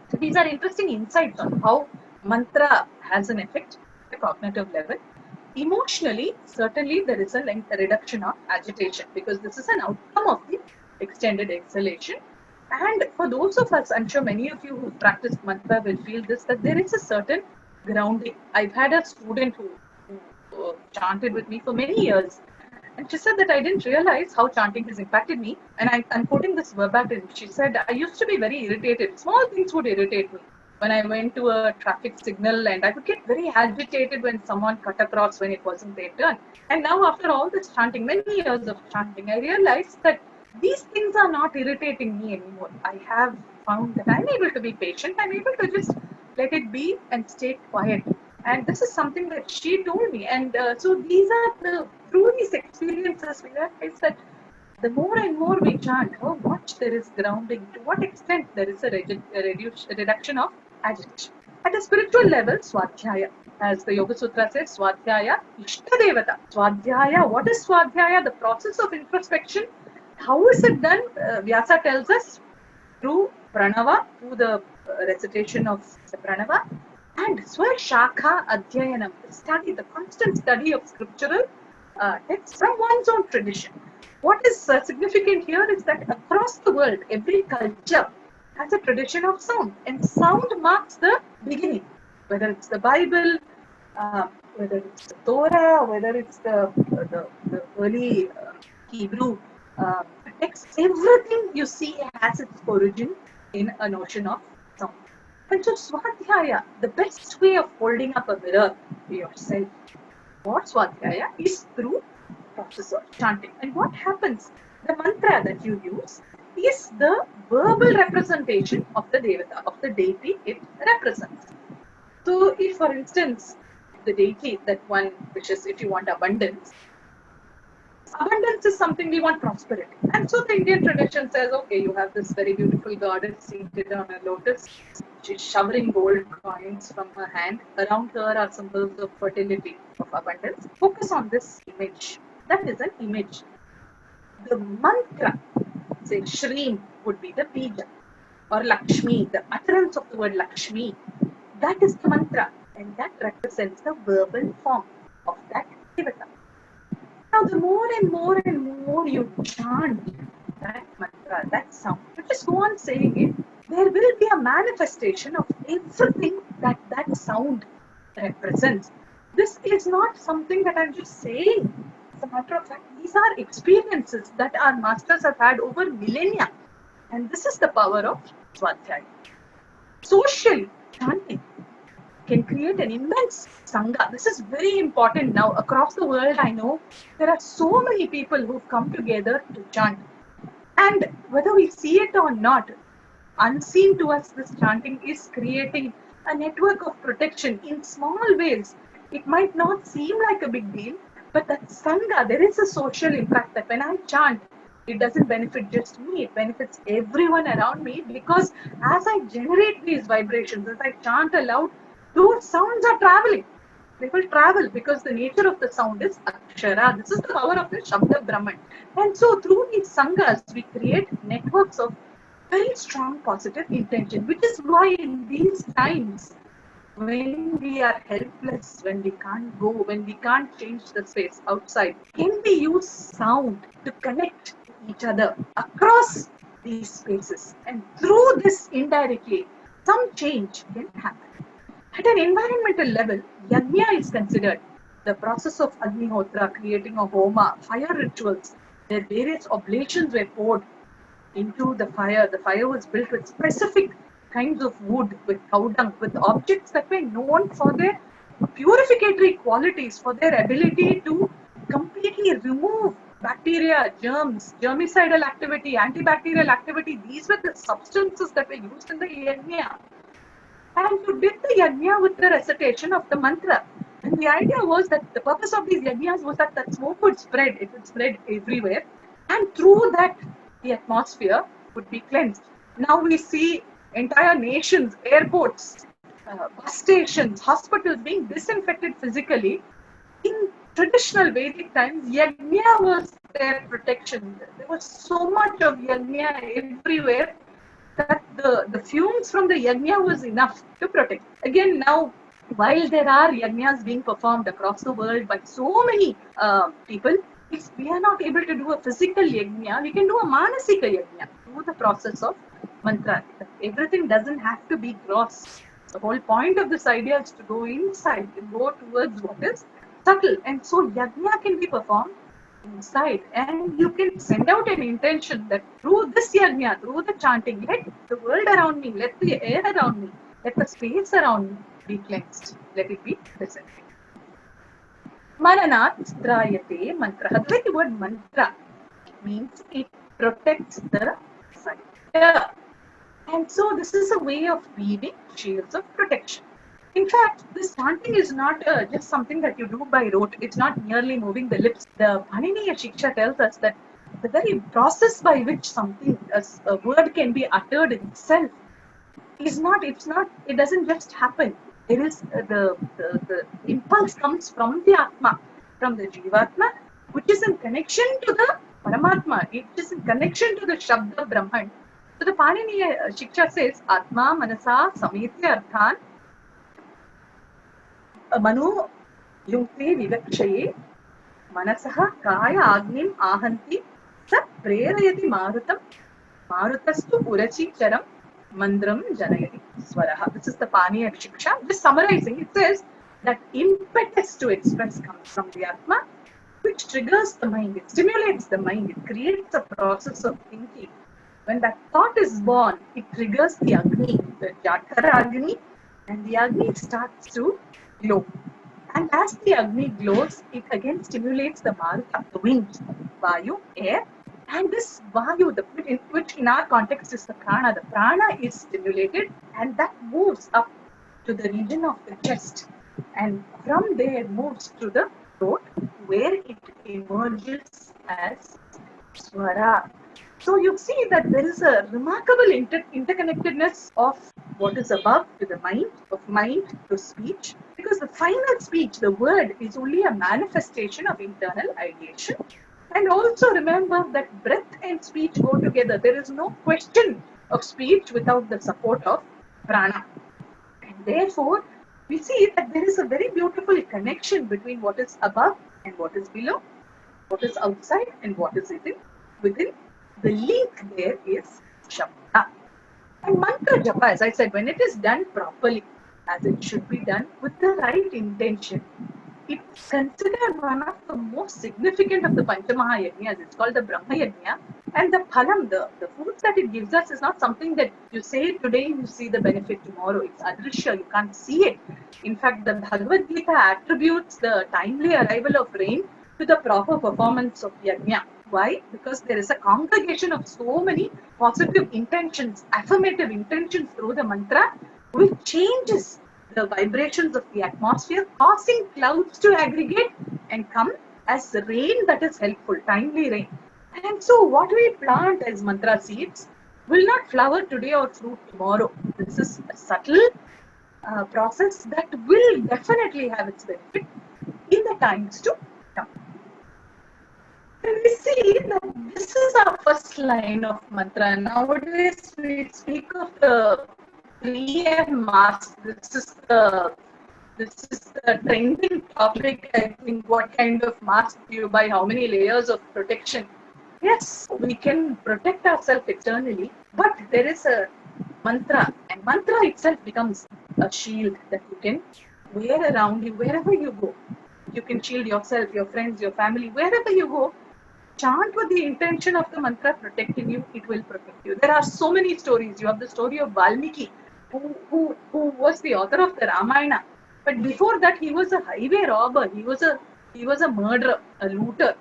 So these are interesting insights on how mantra has an effect at the cognitive level. Emotionally, certainly there is a reduction of agitation because this is an outcome of the extended exhalation. And for those of us, I'm sure many of you who practice mantra will feel this, that there is a certain grounding. I've had a student who chanted with me for many years, and she said that I didn't realize how chanting has impacted me. And I'm quoting this verbatim. She said, I used to be very irritated. Small things would irritate me. When I went to a traffic signal, and I would get very agitated when someone cut across when it wasn't their turn. And now after all this chanting, many years of chanting, I realized that these things are not irritating me anymore. I have found that I'm able to be patient. I'm able to just let it be and stay quiet. And this is something that she told me. And so these are through these experiences, we realize that the more and more we chant, how much there is grounding, to what extent there is a reduction of agitation. At a spiritual level, Swadhyaya, As the Yoga Sutra says, Swadhyaya Ishtadevata. Swadhyaya, what is Swadhyaya? The process of introspection. How is it done? Vyasa tells us through pranava, through the recitation of the pranava, and Swashakha Adhyayanam, the study, the constant study of scriptural texts from one's own tradition. What is significant here is that across the world, every culture has a tradition of sound, and sound marks the beginning. Whether it's the Bible, whether it's the Torah, whether it's the early Hebrew texts, everything you see has its origin in a notion of sound. And so Swadhyaya, the best way of holding up a mirror to yourself for Swadhyaya is through process of chanting. And what happens? The mantra that you use is the verbal representation of the devata, of the deity it represents. So if, for instance, the deity that one wishes, if you want abundance is something we want prosperity. And so the Indian tradition says, okay, you have this very beautiful goddess seated on a lotus. She's showering gold coins from her hand. Around her are symbols of fertility, of abundance. Focus on this image. That is an image. The mantra, say Shreem, would be the bija, or Lakshmi, the utterance of the word Lakshmi. That is the mantra, and that represents the verbal form of that devata. Now, the more and more and more you chant that mantra, that sound, you just go on saying it, there will be a manifestation of everything that that sound represents. This is not something that I'm just saying. As a matter of fact, these are experiences that our masters have had over millennia. And this is the power of Swadhyaya. Social chanting can create an immense sangha. This is very important now. Across the world, I know there are so many people who've come together to chant. And whether we see it or not, unseen to us, this chanting is creating a network of protection in small ways. It might not seem like a big deal, but that sangha, there is a social impact that when I chant, it doesn't benefit just me, it benefits everyone around me, because as I generate these vibrations, as I chant aloud, those sounds are traveling. They will travel because the nature of the sound is Akshara. This is the power of the Shabda Brahman. And so through these sanghas, we create networks of very strong positive intention, which is why in these times, when we are helpless, when we can't go, when we can't change the space outside, can we use sound to connect each other across these spaces? And through this, indirectly, some change can happen. At an environmental level, yajna is considered the process of Agnihotra, creating a homa, fire rituals, where various oblations were poured into the fire. The fire was built with specific kinds of wood, with cow dung, with objects that were known for their purificatory qualities, for their ability to completely remove bacteria, germs, germicidal activity, antibacterial activity. These were the substances that were used in the yajna. And you did the yajna with the recitation of the mantra. And the idea was that the purpose of these yajnas was that that smoke would spread. It would spread everywhere. And through that, the atmosphere would be cleansed. Now we see entire nations, airports, bus stations, hospitals being disinfected physically. In traditional Vedic times, yajna was their protection. There was so much of yajna everywhere that the fumes from the yajna was enough to protect. Again, now, while there are yajnas being performed across the world by so many people, if we are not able to do a physical yajna, we can do a manasika yajna through the process of mantra. Everything doesn't have to be gross. The whole point of this idea is to go inside and go towards what is subtle. And so yajna can be performed inside, and you can send out an intention that through this yajna, through the chanting, let the world around me, let the air around me, let the space around me be cleansed, let it be disinfected. Maranat strayate mantra. The very word mantra means it protects the site. And so this is a way of weaving shields of protection. In fact, this chanting is not just something that you do by rote. It's not merely moving the lips. The Paniniya Shiksha tells us that the very process by which something, a word can be uttered itself, it doesn't just happen. There is the impulse comes from the Atma, from the Jivatma, which is in connection to the Paramatma. It is in connection to the Shabda Brahman. So the Paniniya Shiksha says, Atma Manasa Samitya Arthan Mano Yukte Vivakshaye Manasaha Kaya Agnim Ahanti Sa Prerayati Marutam Marutastu Urachi Charam Mandram Janayati Swaraha. This is the Paniya Shiksha. Just summarizing, it says that impetus to express comes from the Atma, which triggers the mind, it stimulates the mind, it creates a process of thinking. When that thought is born, it triggers the Agni, the Jatara Agni, and the Agni starts to glow. And as the Agni glows, it again stimulates the Maruta, the wind, Vayu, air. And this Vayu, which in our context is the Prana is stimulated and that moves up to the region of the chest. And from there moves to the throat, where it emerges as Swara. So you see that there is a remarkable interconnectedness of what is above to the mind, of mind to speech, because the final speech, the word, is only a manifestation of internal ideation. And also remember that breath and speech go together. There is no question of speech without the support of prana. And therefore, we see that there is a very beautiful connection between what is above and what is below, what is outside and what is within. The link there is Shabda. And mantra japa, as I said, when it is done properly, as it should be done with the right intention, it's considered one of the most significant of the Panchamahayajnas. It's called the Brahma Yajna. And the phalam, the fruits that it gives us is not something that you say today, you see the benefit tomorrow. It's adrishya, you can't see it. In fact, the Bhagavad Gita attributes the timely arrival of rain to the proper performance of Yajna. Why? Because there is a congregation of so many positive intentions, affirmative intentions through the mantra, which changes the vibrations of the atmosphere, causing clouds to aggregate and come as rain that is helpful, timely rain. And so what we plant as mantra seeds will not flower today or fruit tomorrow. This is a subtle process that will definitely have its benefit in the times to come. And we see that this is our first line of mantra. Nowadays we speak of the 3M mask. This is the trending topic. I think what kind of mask do you buy? How many layers of protection? Yes, we can protect ourselves externally, but there is a mantra, and mantra itself becomes a shield that you can wear around you wherever you go. You can shield yourself, your friends, your family, wherever you go. Chant with the intention of the mantra protecting you, it will protect you. There are so many stories. You have the story of Valmiki, who was the author of the Ramayana. But before that, he was a highway robber. He was a murderer, a looter,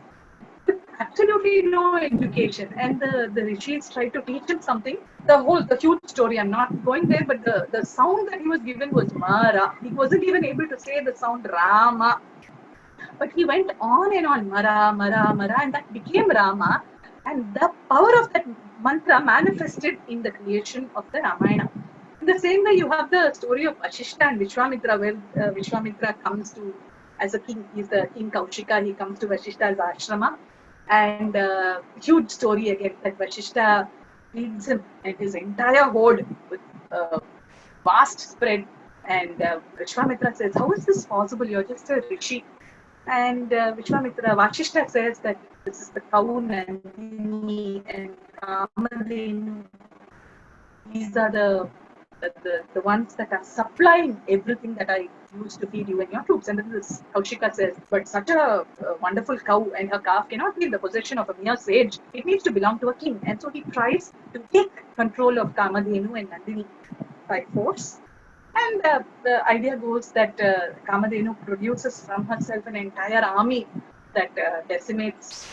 with absolutely no education. And the rishis tried to teach him something. The huge story, I'm not going there, but the sound that he was given was Mara. He wasn't even able to say the sound Rama. But he went on and on, Mara, Mara, Mara, and that became Rama. And the power of that mantra manifested in the creation of the Ramayana. In the same way, you have the story of Vashishta and Vishwamitra, where Vishwamitra comes to, as a king, he's the king Kaushika, he comes to Vashishta's ashrama. And huge story again, that Vashishta feeds him and his entire horde with vast spread. And Vishwamitra says, how is this possible? You're just a rishi. And Vashishta says that this is the cow Nandini and Kamadhenu. These are the ones that are supplying everything that I used to feed you and your troops. And then this Kaushika says, but such a wonderful cow and her calf cannot be in the possession of a mere sage. It needs to belong to a king. And so he tries to take control of Kamadhenu and Nandini by force. And the idea goes that Kamadhenu produces from herself an entire army that decimates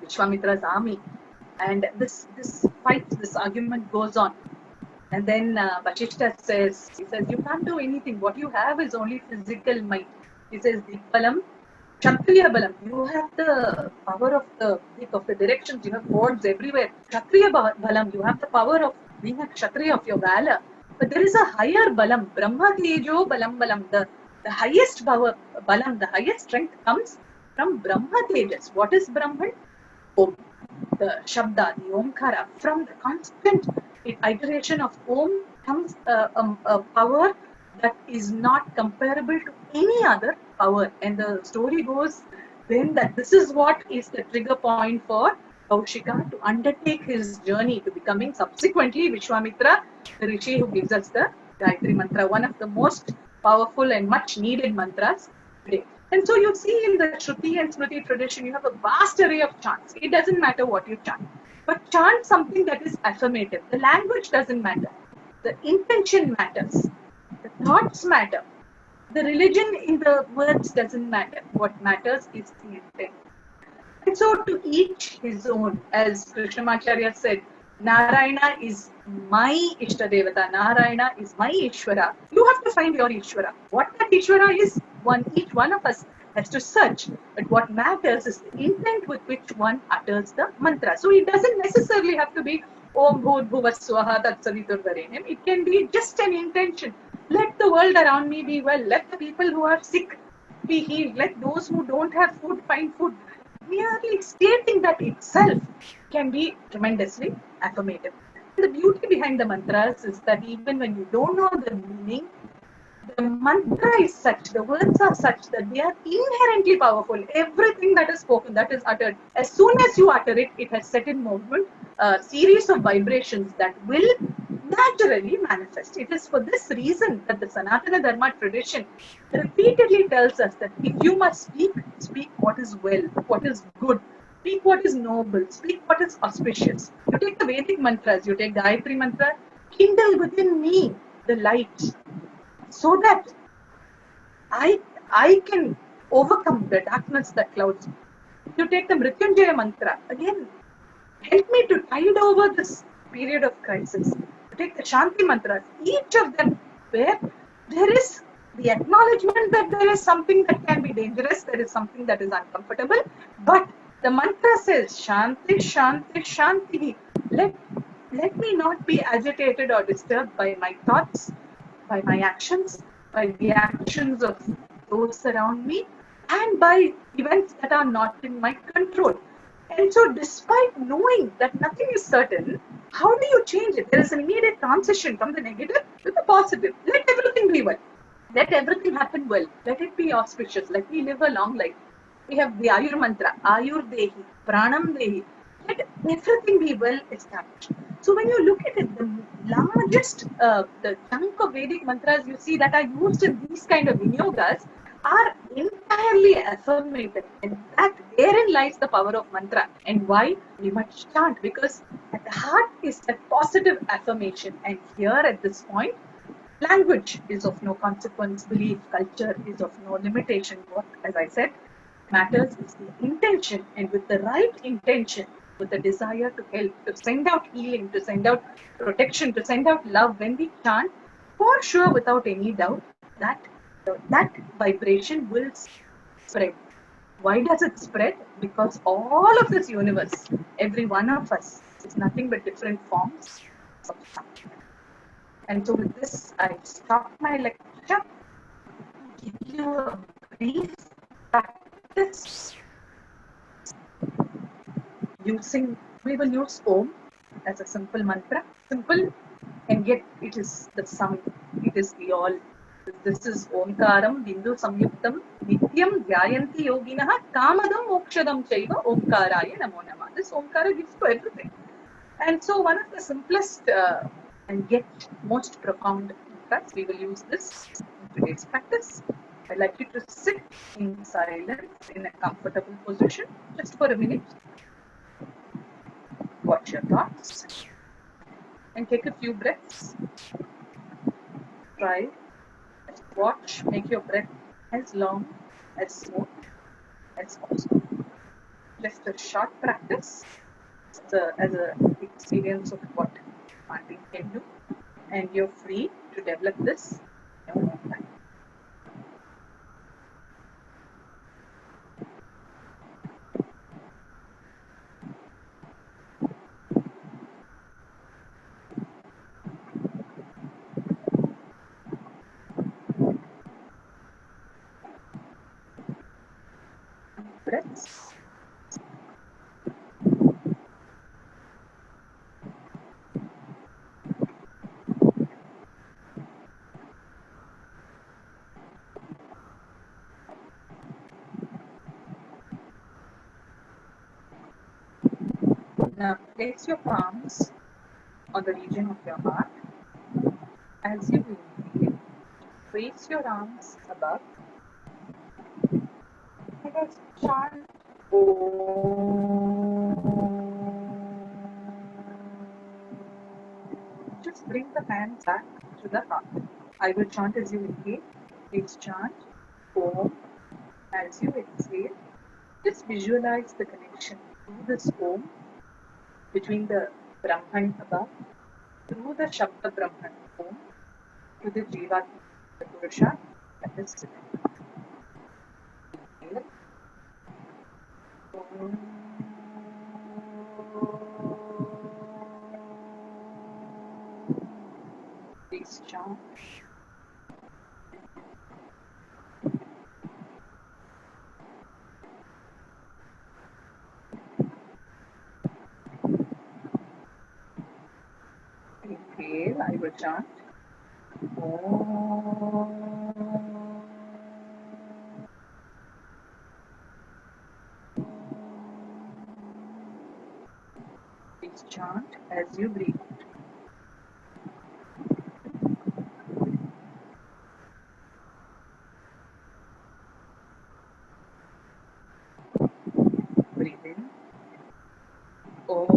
Vishwamitra's army. And this fight, this argument goes on. And then Vashishta says, he says, you can't do anything. What you have is only physical might. He says, Dikbalam, Kshatriya Balam. You have the power of the directions. You have boards everywhere. Kshatriya Balam. You have the power of being a Kshatriya, of your valor. But there is a higher balam, Brahma Tejo Balam Balam. The highest power, balam, the highest strength comes from Brahma Tejas. What is Brahman? Om. The Shabda, the Omkara. From the constant iteration of Om comes a power that is not comparable to any other power. And the story goes then that this is what is the trigger point for Kaushika to undertake his journey to becoming subsequently Vishwamitra, the Rishi who gives us the Gayatri Mantra, one of the most powerful and much needed mantras today. And so you see in the Shruti and Smriti tradition, you have a vast array of chants. It doesn't matter what you chant, but chant something that is affirmative. The language doesn't matter. The intention matters. The thoughts matter. The religion in the words doesn't matter. What matters is the intent. And so to each his own, as Krishnamacharya said, Narayana is my Ishtadevata, Narayana is my Ishvara. You have to find your Ishvara. What that Ishvara is, each one of us has to search. But what matters is the intent with which one utters the mantra. So it doesn't necessarily have to be Om Bhur Bhuva Swaha Tat Saviturvarenyam. It can be just an intention. Let the world around me be well. Let the people who are sick be healed. Let those who don't have food find food. Merely stating that itself can be tremendously affirmative. The beauty behind the mantras is that even when you don't know the meaning, the mantra is such, the words are such that they are inherently powerful. Everything that is spoken, that is uttered, as soon as you utter it, it has set in movement a series of vibrations that will naturally manifest. It is for this reason that the Sanatana Dharma tradition repeatedly tells us that if you must speak, speak what is well, what is good, speak what is noble, speak what is auspicious. You take the Vedic mantras, you take Gayatri mantra, kindle within me the light so that I can overcome the darkness that clouds me. You take the Mrityunjaya mantra, again, help me to tide over this period of crisis. You take the Shanti mantras, each of them where there is the acknowledgement that there is something that can be dangerous, there is something that is uncomfortable, but the mantra says Shanti, Shanti, Shanti. Let me not be agitated or disturbed by my thoughts, by my actions, by the actions of those around me, and by events that are not in my control. And so, despite knowing that nothing is certain, how do you change it? There is an immediate transition from the negative to the positive. Let everything be well. Let everything happen well. Let it be auspicious. Let me live a long life. We have the Ayur mantra, Ayur Dehi, Pranam Dehi. Let everything be well established. So when you look at it, the largest, the chunk of Vedic mantras you see that are used in these kind of vinyogas are entirely affirmative. And that therein lies the power of mantra. And why we must chant? Because at the heart is that positive affirmation. And here at this point, language is of no consequence, belief, culture is of no limitation. What, as I said, matters is the intention, and with the right intention, with the desire to help, to send out healing, to send out protection, to send out love, when we chant, for sure, without any doubt, that vibration will spread. Why does it spread? Because all of this universe, every one of us, is nothing but different forms of chant. And so with this, I stop my lecture, give you a brief practice using, we will use Om as a simple mantra, simple, and yet it is the sum, it is the all. This is Omkaram Bindu Samyuktam Nityam Dhyayanti Yoginaha Kamadam Mokshadam Chaiva Omkaraya Namo Namah. This Omkara gives to everything. And so one of the simplest and yet most profound mantras, we will use this in today's practice. I'd like you to sit in silence in a comfortable position just for a minute. Watch your thoughts and take a few breaths. Try, watch, make your breath as long, as smooth as possible. Just a short practice as a experience of what chanting can do, and you're free to develop this in your own time. breaths. Now place your palms on the region of your heart. As you inhale, raise your arms above. Let us chant Om. Just bring the hands back to the heart. I will chant as you inhale. Please chant Om as you exhale. Just visualize the connection through this Om between the Brahman above, through the Shabda Brahman Om, to the Jiva, the Purusha, that is within. Inhale. Om. Please chant. Inhale, I will chant. Om. Please chant as you breathe. Breathe in. Om.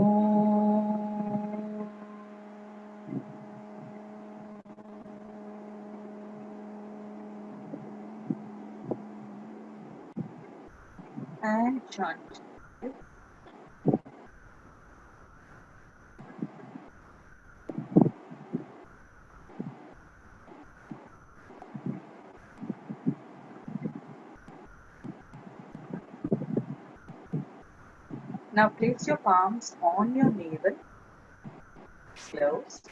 And chant. Now place your palms on your navel, closed.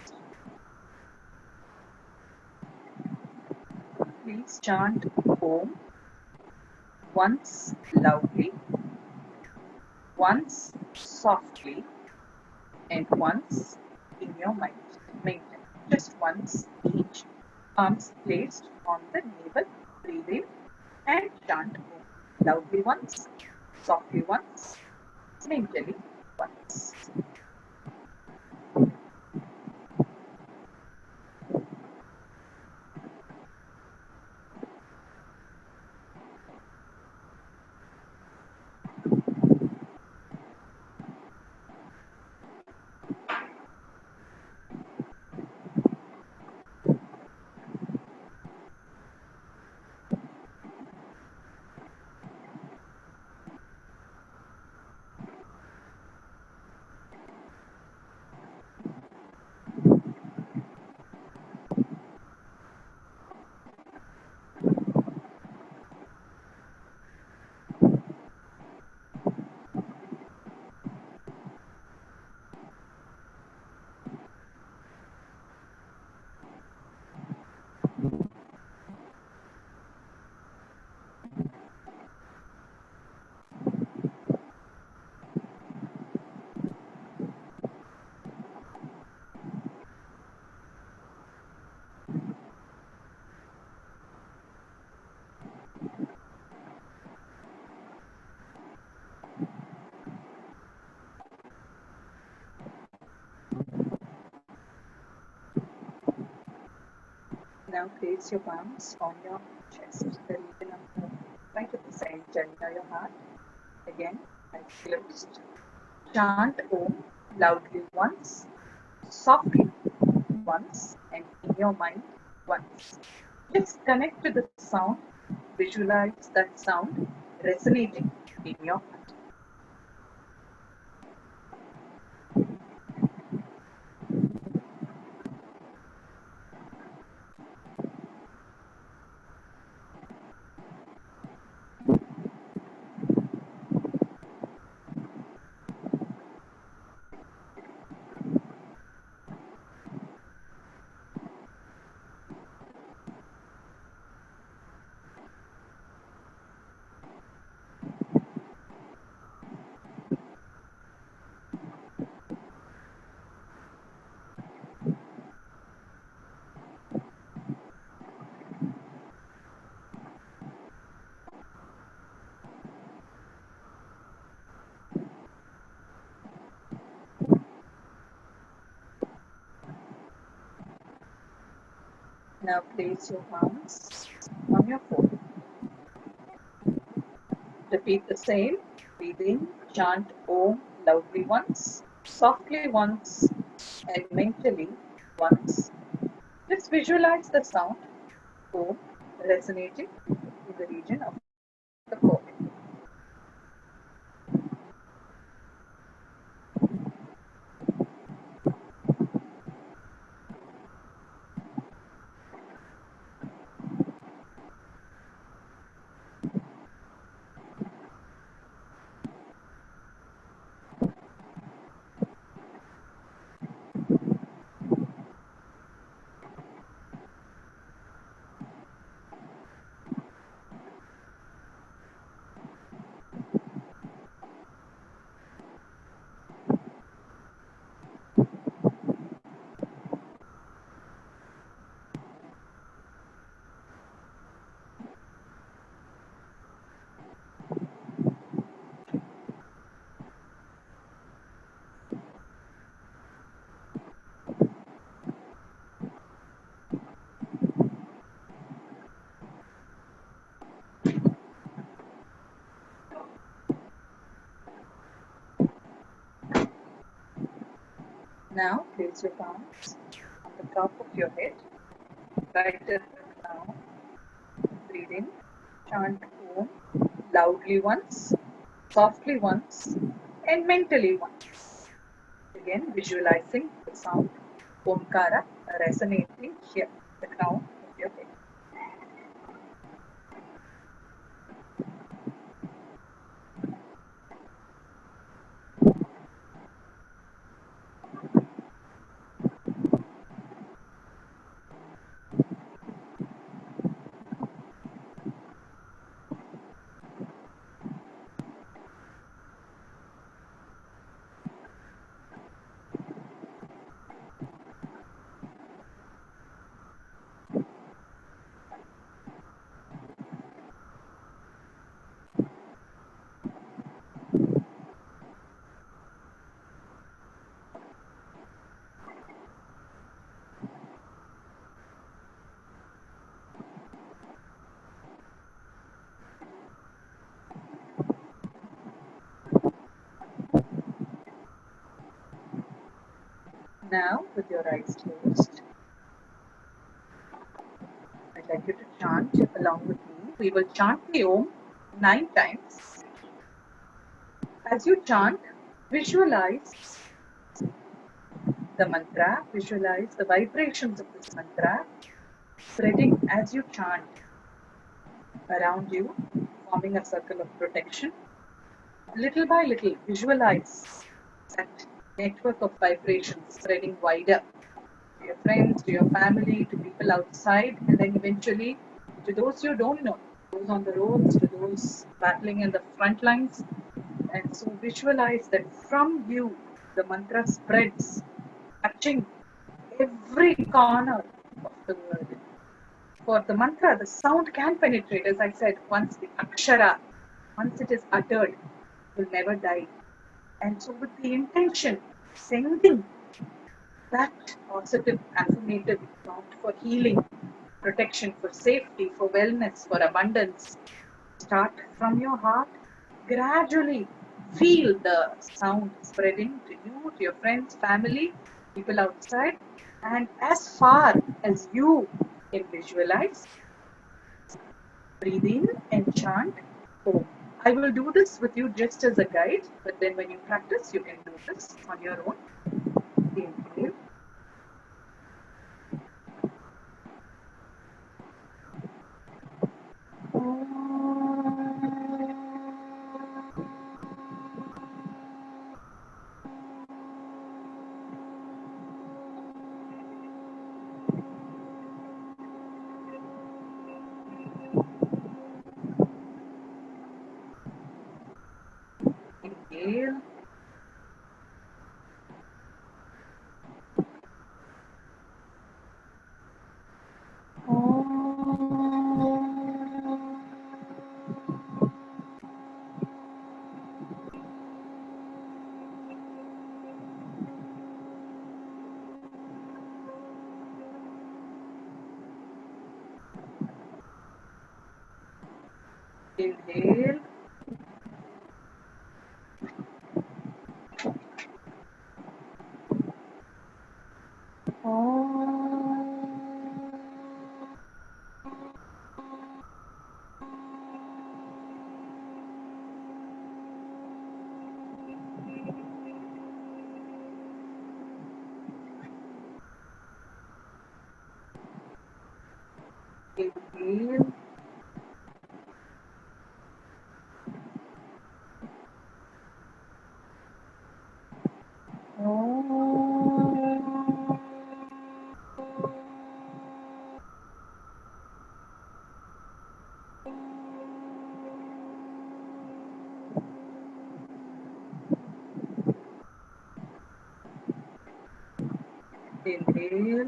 Please chant Om once loudly, once softly, and once in your mind. Maintain just once each. Palms placed on the navel. Breathe in and chant Om loudly once, softly once, mentally once. Now place your palms on your chest, the region of the right at the center near your heart. Again, eyes closed. Chant Om loudly once, softly once, and in your mind once. Just connect to the sound, visualize that sound resonating in your heart. Now place your palms on your forehead. Repeat the same. Breathe in, chant Om loudly once, softly once, and mentally once. Just visualize the sound Om resonating in the region of the forehead. Now place your palms on the top of your head, right at the crown. Breathe in, chant Om loudly once, softly once, and mentally once. Again, visualizing the sound Omkara resonating here, the crown of your head. Now, with your eyes closed, I'd like you to chant along with me. We will chant the Om 9 times. As you chant, visualize the mantra, visualize the vibrations of this mantra spreading as you chant around you, forming a circle of protection. Little by little, visualize that network of vibrations spreading wider to your friends, to your family, to people outside, and then eventually to those you don't know, those on the roads, to those battling in the front lines. And so visualize that from you, the mantra spreads, touching every corner of the world. For the mantra, the sound can penetrate, as I said, once the akshara, once it is uttered, will never die. And so, with the intention, sending that positive affirmative thought for healing, protection, for safety, for wellness, for abundance, start from your heart. Gradually feel the sound spreading to you, to your friends, family, people outside, and as far as you can visualize, breathe in and chant Om. I will do this with you just as a guide, but then when you practice, you can do this on your own. Inhale. Inhale. Inhale. Inhale. Inhale.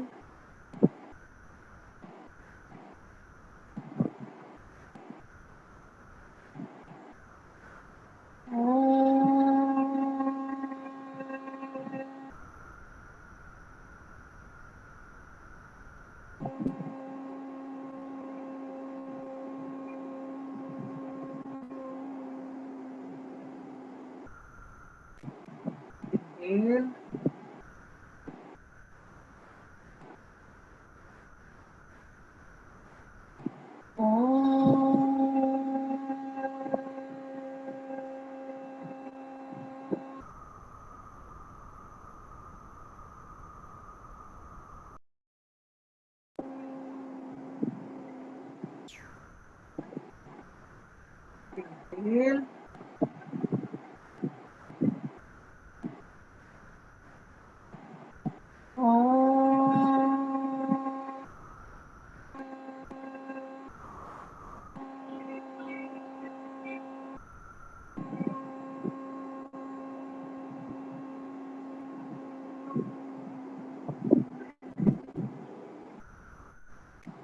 Inhale. Inhale.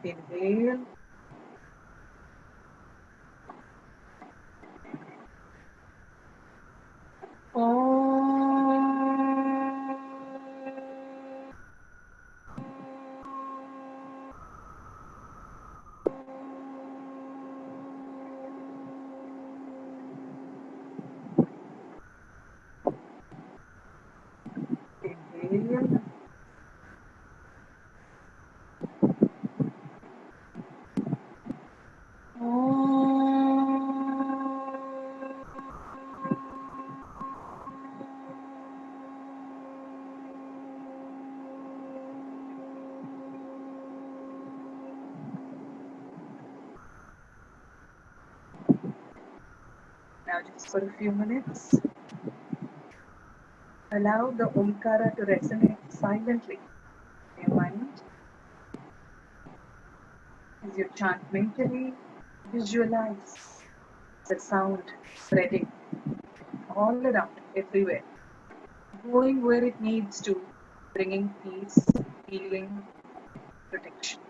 Inhale. Inhale. Now just for a few minutes, allow the Omkara to resonate silently in your mind. As you chant mentally, visualize the sound spreading all around, everywhere, going where it needs to, bringing peace, healing, protection.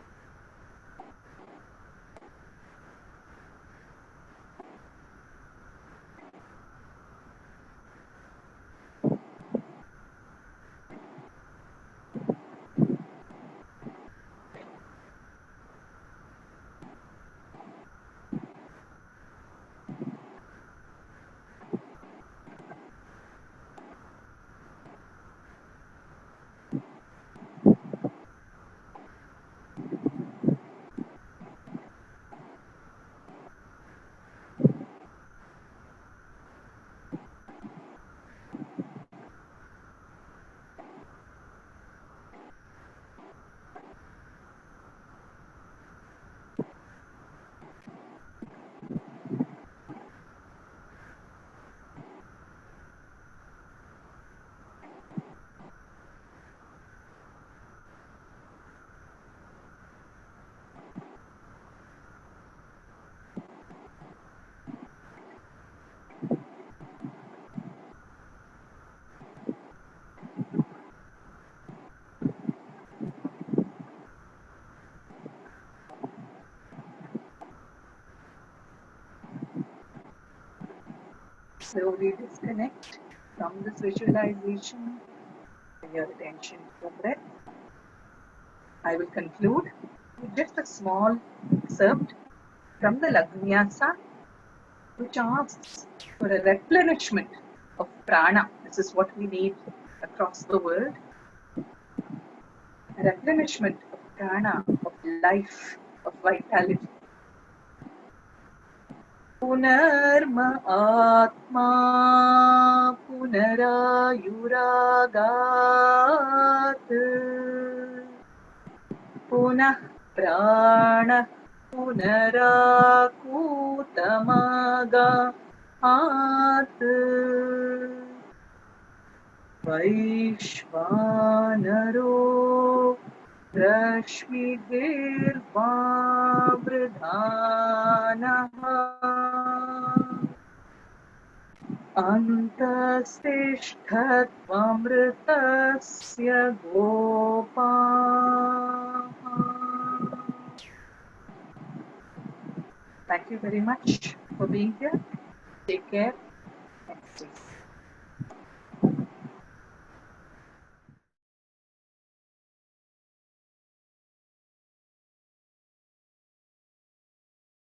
Slowly disconnect from this visualization. Bring your attention to the breath. I will conclude with just a small excerpt from the Lagnyasa which asks for a replenishment of prana. This is what we need across the world. A replenishment of prana, of life, of vitality. Punarma atma punarayuragat punah prana punarakutamaga at Vaishvanaro Rashmihirvavridhanaha Antastishtatvamritasya gopaha. Thank you very much for being here. Take care and stay safe.